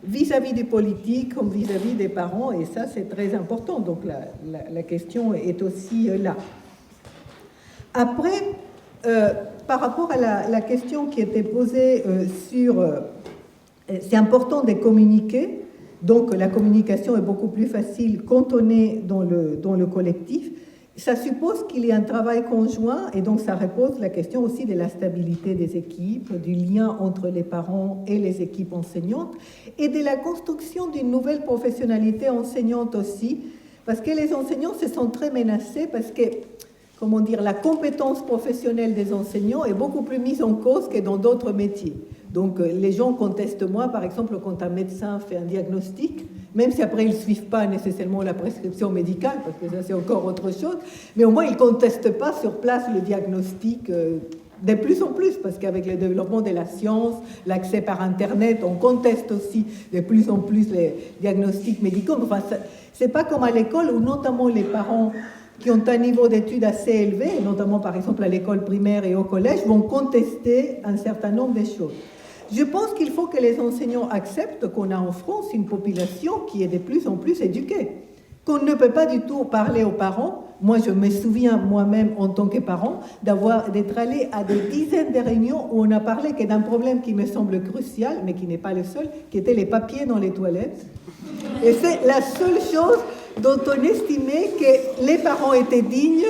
vis-à-vis des politiques comme vis-à-vis des parents, et ça, c'est très important. Donc, la question est aussi là. Après, par rapport à la question qui était posée sur... c'est important de communiquer. Donc, la communication est beaucoup plus facile quand on est dans le collectif. Ça suppose qu'il y ait un travail conjoint, et donc ça repose la question aussi de la stabilité des équipes, du lien entre les parents et les équipes enseignantes, et de la construction d'une nouvelle professionnalité enseignante aussi, parce que les enseignants se sentent très menacés, parce que, comment dire, la compétence professionnelle des enseignants est beaucoup plus mise en cause que dans d'autres métiers. Donc, les gens contestent moins, par exemple, quand un médecin fait un diagnostic, même si après ils ne suivent pas nécessairement la prescription médicale, parce que ça c'est encore autre chose, mais au moins ils ne contestent pas sur place le diagnostic de plus en plus, parce qu'avec le développement de la science, l'accès par Internet, on conteste aussi de plus en plus les diagnostics médicaux. Enfin, ce n'est pas comme à l'école où notamment les parents qui ont un niveau d'études assez élevé, notamment par exemple à l'école primaire et au collège, vont contester un certain nombre de choses. Je pense qu'il faut que les enseignants acceptent qu'on a en France une population qui est de plus en plus éduquée, qu'on ne peut pas du tout parler aux parents. Moi, je me souviens moi-même en tant que parent d'être allé à des dizaines de réunions où on a parlé que d'un problème qui me semble crucial, mais qui n'est pas le seul, qui était les papiers dans les toilettes. Et c'est la seule chose dont on estimait que les parents étaient dignes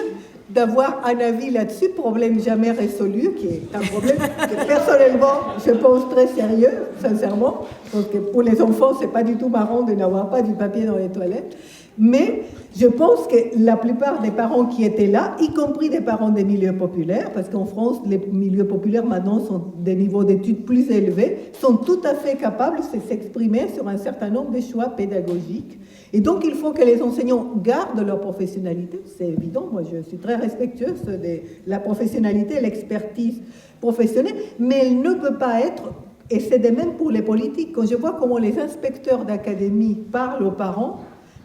d'avoir un avis là-dessus, problème jamais résolu, qui est un problème que personnellement je pense très sérieux, sincèrement, parce que pour les enfants c'est pas du tout marrant de n'avoir pas du papier dans les toilettes, mais je pense que la plupart des parents qui étaient là, y compris des parents des milieux populaires, parce qu'en France les milieux populaires maintenant sont des niveaux d'études plus élevés, sont tout à fait capables de s'exprimer sur un certain nombre de choix pédagogiques. Et donc, il faut que les enseignants gardent leur professionnalité, c'est évident, moi je suis très respectueuse de la professionnalité et l'expertise professionnelle, mais elle ne peut pas être, et c'est de même pour les politiques, quand je vois comment les inspecteurs d'académie parlent aux parents,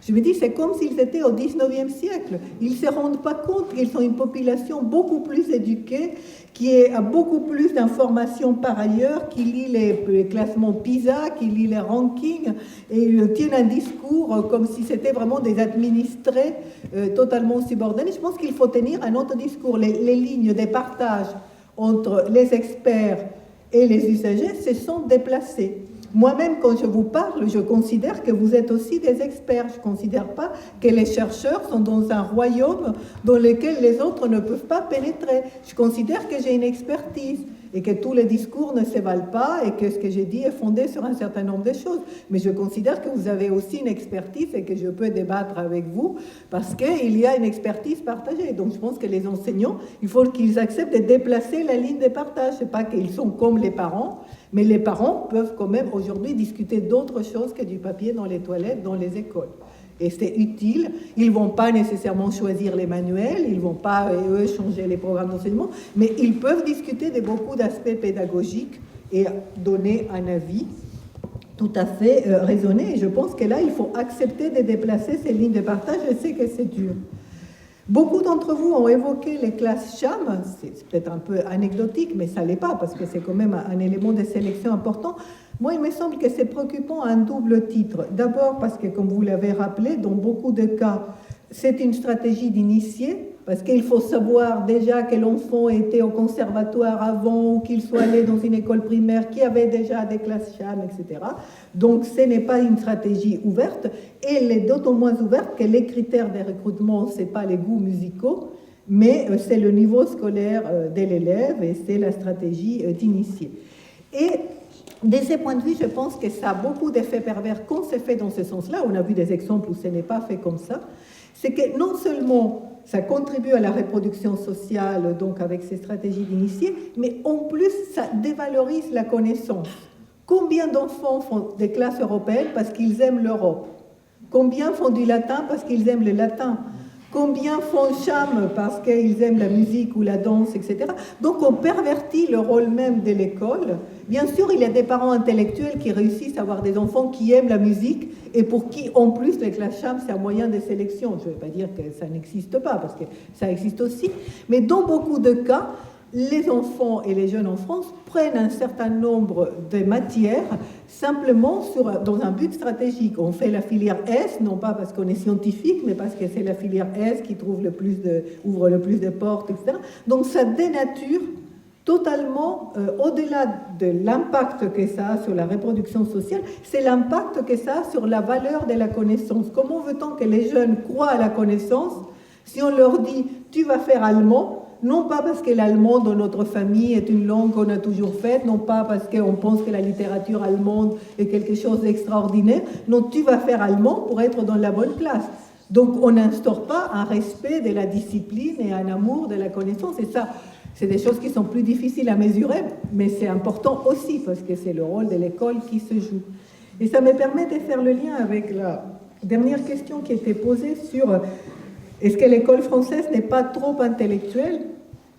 je me dis, c'est comme s'ils étaient au 19e siècle. Ils ne se rendent pas compte qu'ils sont une population beaucoup plus éduquée, qui a beaucoup plus d'informations par ailleurs, qui lit les classements PISA, qui lit les rankings, et ils tiennent un discours comme si c'était vraiment des administrés totalement subordonnés. Je pense qu'il faut tenir un autre discours. Les lignes de partage entre les experts et les usagers se sont déplacées. Moi-même, quand je vous parle, je considère que vous êtes aussi des experts. Je ne considère pas que les chercheurs sont dans un royaume dans lequel les autres ne peuvent pas pénétrer. Je considère que j'ai une expertise et que tous les discours ne se valent pas et que ce que j'ai dit est fondé sur un certain nombre de choses. Mais je considère que vous avez aussi une expertise et que je peux débattre avec vous parce qu'il y a une expertise partagée. Donc je pense que les enseignants, il faut qu'ils acceptent de déplacer la ligne de partage. Ce n'est pas qu'ils sont comme les parents, mais les parents peuvent quand même aujourd'hui discuter d'autres choses que du papier dans les toilettes, dans les écoles. Et c'est utile. Ils ne vont pas nécessairement choisir les manuels, ils ne vont pas, eux, changer les programmes d'enseignement, mais ils peuvent discuter de beaucoup d'aspects pédagogiques et donner un avis tout à fait raisonné. Et je pense que là, il faut accepter de déplacer ces lignes de partage. Je sais que c'est dur. Beaucoup d'entre vous ont évoqué les classes CHAM, c'est peut-être un peu anecdotique, mais ça ne l'est pas, parce que c'est quand même un élément de sélection important. Moi, il me semble que c'est préoccupant à un double titre. D'abord parce que, comme vous l'avez rappelé, dans beaucoup de cas, c'est une stratégie d'initier, parce qu'il faut savoir déjà que l'enfant était au conservatoire avant ou qu'il soit allé dans une école primaire qui avait déjà des classes CHAM, etc. Donc, ce n'est pas une stratégie ouverte, et elle est d'autant moins ouverte que les critères de recrutement, ce n'est pas les goûts musicaux, mais c'est le niveau scolaire de l'élève et c'est la stratégie d'initier. Et de ce point de vue, je pense que ça a beaucoup d'effets pervers quand c'est fait dans ce sens-là. On a vu des exemples où ce n'est pas fait comme ça. C'est que non seulement ça contribue à la reproduction sociale, donc avec ces stratégies d'initier, mais en plus, ça dévalorise la connaissance. Combien d'enfants font des classes européennes parce qu'ils aiment l'Europe? Combien font du latin parce qu'ils aiment le latin? Combien font CHAM parce qu'ils aiment la musique ou la danse, etc. Donc on pervertit le rôle même de l'école. Bien sûr, il y a des parents intellectuels qui réussissent à avoir des enfants qui aiment la musique et pour qui, en plus, les classes CHAM, c'est un moyen de sélection. Je ne vais pas dire que ça n'existe pas, parce que ça existe aussi. Mais dans beaucoup de cas, les enfants et les jeunes en France prennent un certain nombre de matières simplement dans un but stratégique. On fait la filière S, non pas parce qu'on est scientifique, mais parce que c'est la filière S qui ouvre le plus de portes, etc. Donc ça dénature totalement, au-delà de l'impact que ça a sur la reproduction sociale, c'est l'impact que ça a sur la valeur de la connaissance. Comment veut-on que les jeunes croient à la connaissance si on leur dit « tu vas faire allemand », non pas parce que l'allemand dans notre famille est une langue qu'on a toujours faite, non pas parce qu'on pense que la littérature allemande est quelque chose d'extraordinaire, non, tu vas faire allemand pour être dans la bonne classe. Donc on n'instaure pas un respect de la discipline et un amour de la connaissance, et ça, c'est des choses qui sont plus difficiles à mesurer, mais c'est important aussi parce que c'est le rôle de l'école qui se joue. Et ça me permet de faire le lien avec la dernière question qui était posée sur est-ce que l'école française n'est pas trop intellectuelle?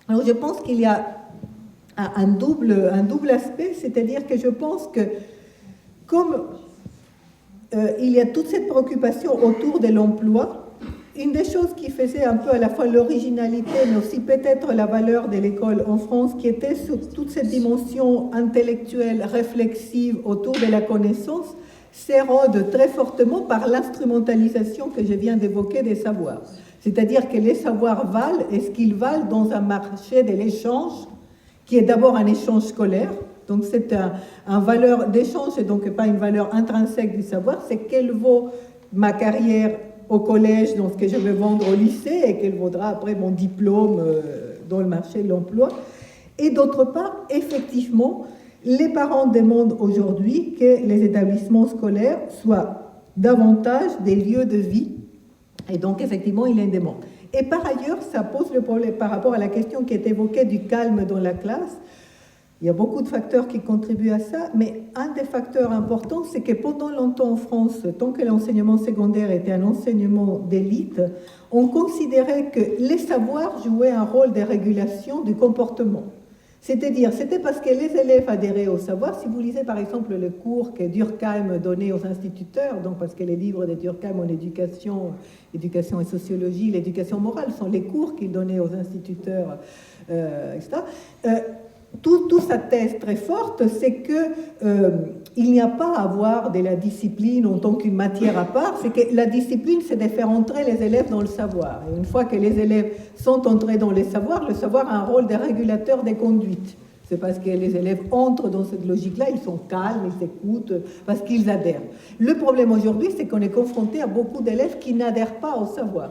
Alors je pense qu'il y a un double aspect, c'est-à-dire que je pense que comme il y a toute cette préoccupation autour de l'emploi, une des choses qui faisait un peu à la fois l'originalité, mais aussi peut-être la valeur de l'école en France, qui était sur toute cette dimension intellectuelle, réflexive autour de la connaissance, s'érode très fortement par l'instrumentalisation que je viens d'évoquer des savoirs. C'est-à-dire que les savoirs valent, et ce qu'ils valent dans un marché de l'échange, qui est d'abord un échange scolaire, donc c'est un valeur d'échange et donc pas une valeur intrinsèque du savoir, c'est quelle vaut ma carrière au collège, dans ce que je vais vendre au lycée, et quel vaudra après mon diplôme dans le marché de l'emploi. Et d'autre part, effectivement, les parents demandent aujourd'hui que les établissements scolaires soient davantage des lieux de vie. Et donc, effectivement, il y a une demande. Et par ailleurs, ça pose le problème par rapport à la question qui est évoquée du calme dans la classe. Il y a beaucoup de facteurs qui contribuent à ça, mais un des facteurs importants, c'est que pendant longtemps en France, tant que l'enseignement secondaire était un enseignement d'élite, on considérait que les savoirs jouaient un rôle de régulation du comportement. C'est-à-dire, c'était parce que les élèves adhéraient au savoir. Si vous lisez par exemple le cours que Durkheim donnait aux instituteurs, donc parce que les livres de Durkheim en éducation et sociologie, l'éducation morale sont les cours qu'il donnait aux instituteurs, etc. Tout sa thèse très forte, c'est qu'il n'y a pas à avoir de la discipline en tant qu'une matière à part, c'est que la discipline, c'est de faire entrer les élèves dans le savoir. Et une fois que les élèves sont entrés dans le savoir a un rôle de régulateur des conduites. C'est parce que les élèves entrent dans cette logique-là, ils sont calmes, ils écoutent, parce qu'ils adhèrent. Le problème aujourd'hui, c'est qu'on est confronté à beaucoup d'élèves qui n'adhèrent pas au savoir.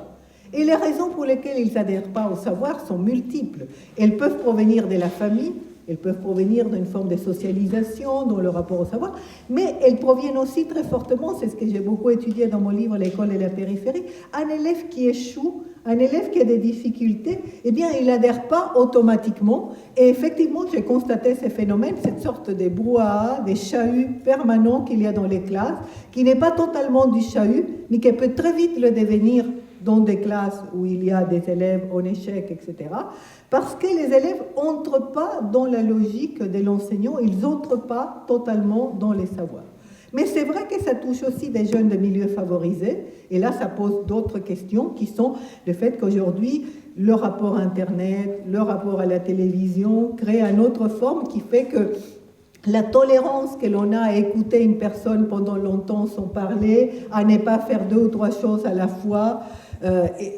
Et les raisons pour lesquelles ils n'adhèrent pas au savoir sont multiples. Elles peuvent provenir de la famille, elles peuvent provenir d'une forme de socialisation dans le rapport au savoir, mais elles proviennent aussi très fortement, c'est ce que j'ai beaucoup étudié dans mon livre « L'école et la périphérie », un élève qui échoue, un élève qui a des difficultés, eh bien, il n'adhère pas automatiquement. Et effectivement, j'ai constaté ces phénomènes, cette sorte de brouhaha, des chahuts permanents qu'il y a dans les classes, qui n'est pas totalement du chahut, mais qui peut très vite le devenir dans des classes où il y a des élèves en échec, etc. Parce que les élèves n'entrent pas dans la logique de l'enseignant, ils n'entrent pas totalement dans les savoirs. Mais c'est vrai que ça touche aussi des jeunes de milieux favorisés. Et là, ça pose d'autres questions qui sont le fait qu'aujourd'hui, le rapport à Internet, le rapport à la télévision crée une autre forme qui fait que la tolérance que l'on a à écouter une personne pendant longtemps sans parler, à ne pas faire 2 ou 3 choses à la fois,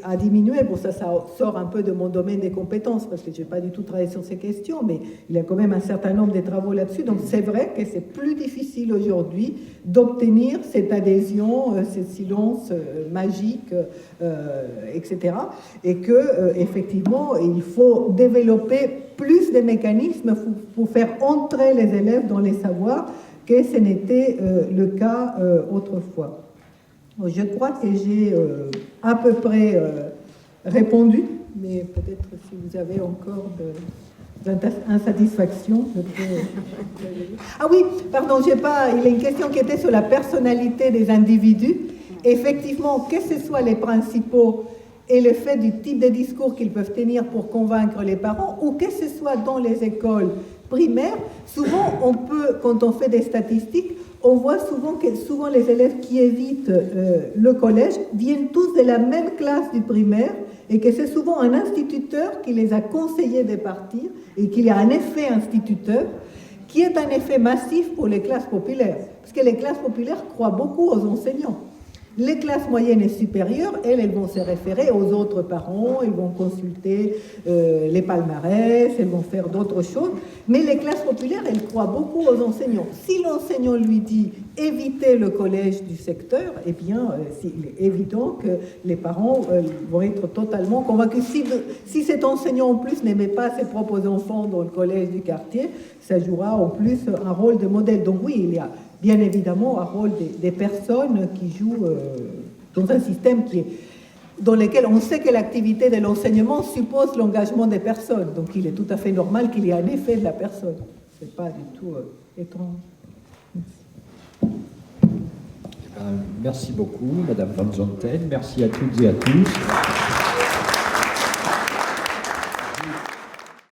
a diminué. Bon, ça sort un peu de mon domaine des compétences parce que je n'ai pas du tout travaillé sur ces questions, mais il y a quand même un certain nombre de travaux là-dessus. Donc c'est vrai que c'est plus difficile aujourd'hui d'obtenir cette adhésion, ce silence magique, etc. Et que effectivement, il faut développer plus de mécanismes pour faire entrer les élèves dans les savoirs que ce n'était le cas autrefois. Je crois que j'ai à peu près répondu, mais peut-être si vous avez encore d'insatisfaction. Ah oui, pardon, il y a une question qui était sur la personnalité des individus. Effectivement, que ce soit les principaux et le fait du type de discours qu'ils peuvent tenir pour convaincre les parents, ou que ce soit dans les écoles primaires, souvent on peut, quand on fait des statistiques, on voit souvent que les élèves qui évitent le collège viennent tous de la même classe du primaire et que c'est souvent un instituteur qui les a conseillés de partir et qu'il y a un effet instituteur qui est un effet massif pour les classes populaires. Parce que les classes populaires croient beaucoup aux enseignants. Les classes moyennes et supérieures, elles vont se référer aux autres parents, elles vont consulter les palmarès, elles vont faire d'autres choses. Mais les classes populaires, elles croient beaucoup aux enseignants. Si l'enseignant lui dit « évitez le collège du secteur », eh bien, il est évident que les parents vont être totalement convaincus. Si cet enseignant, en plus, n'aimait pas ses propres enfants dans le collège du quartier, ça jouera en plus un rôle de modèle. Donc oui, il y a bien évidemment un rôle des personnes qui jouent dans un système dans lequel on sait que l'activité de l'enseignement suppose l'engagement des personnes. Donc il est tout à fait normal qu'il y ait un effet de la personne. Ce n'est pas du tout étrange. Merci beaucoup, Madame Van Zanten. Merci à toutes et à tous.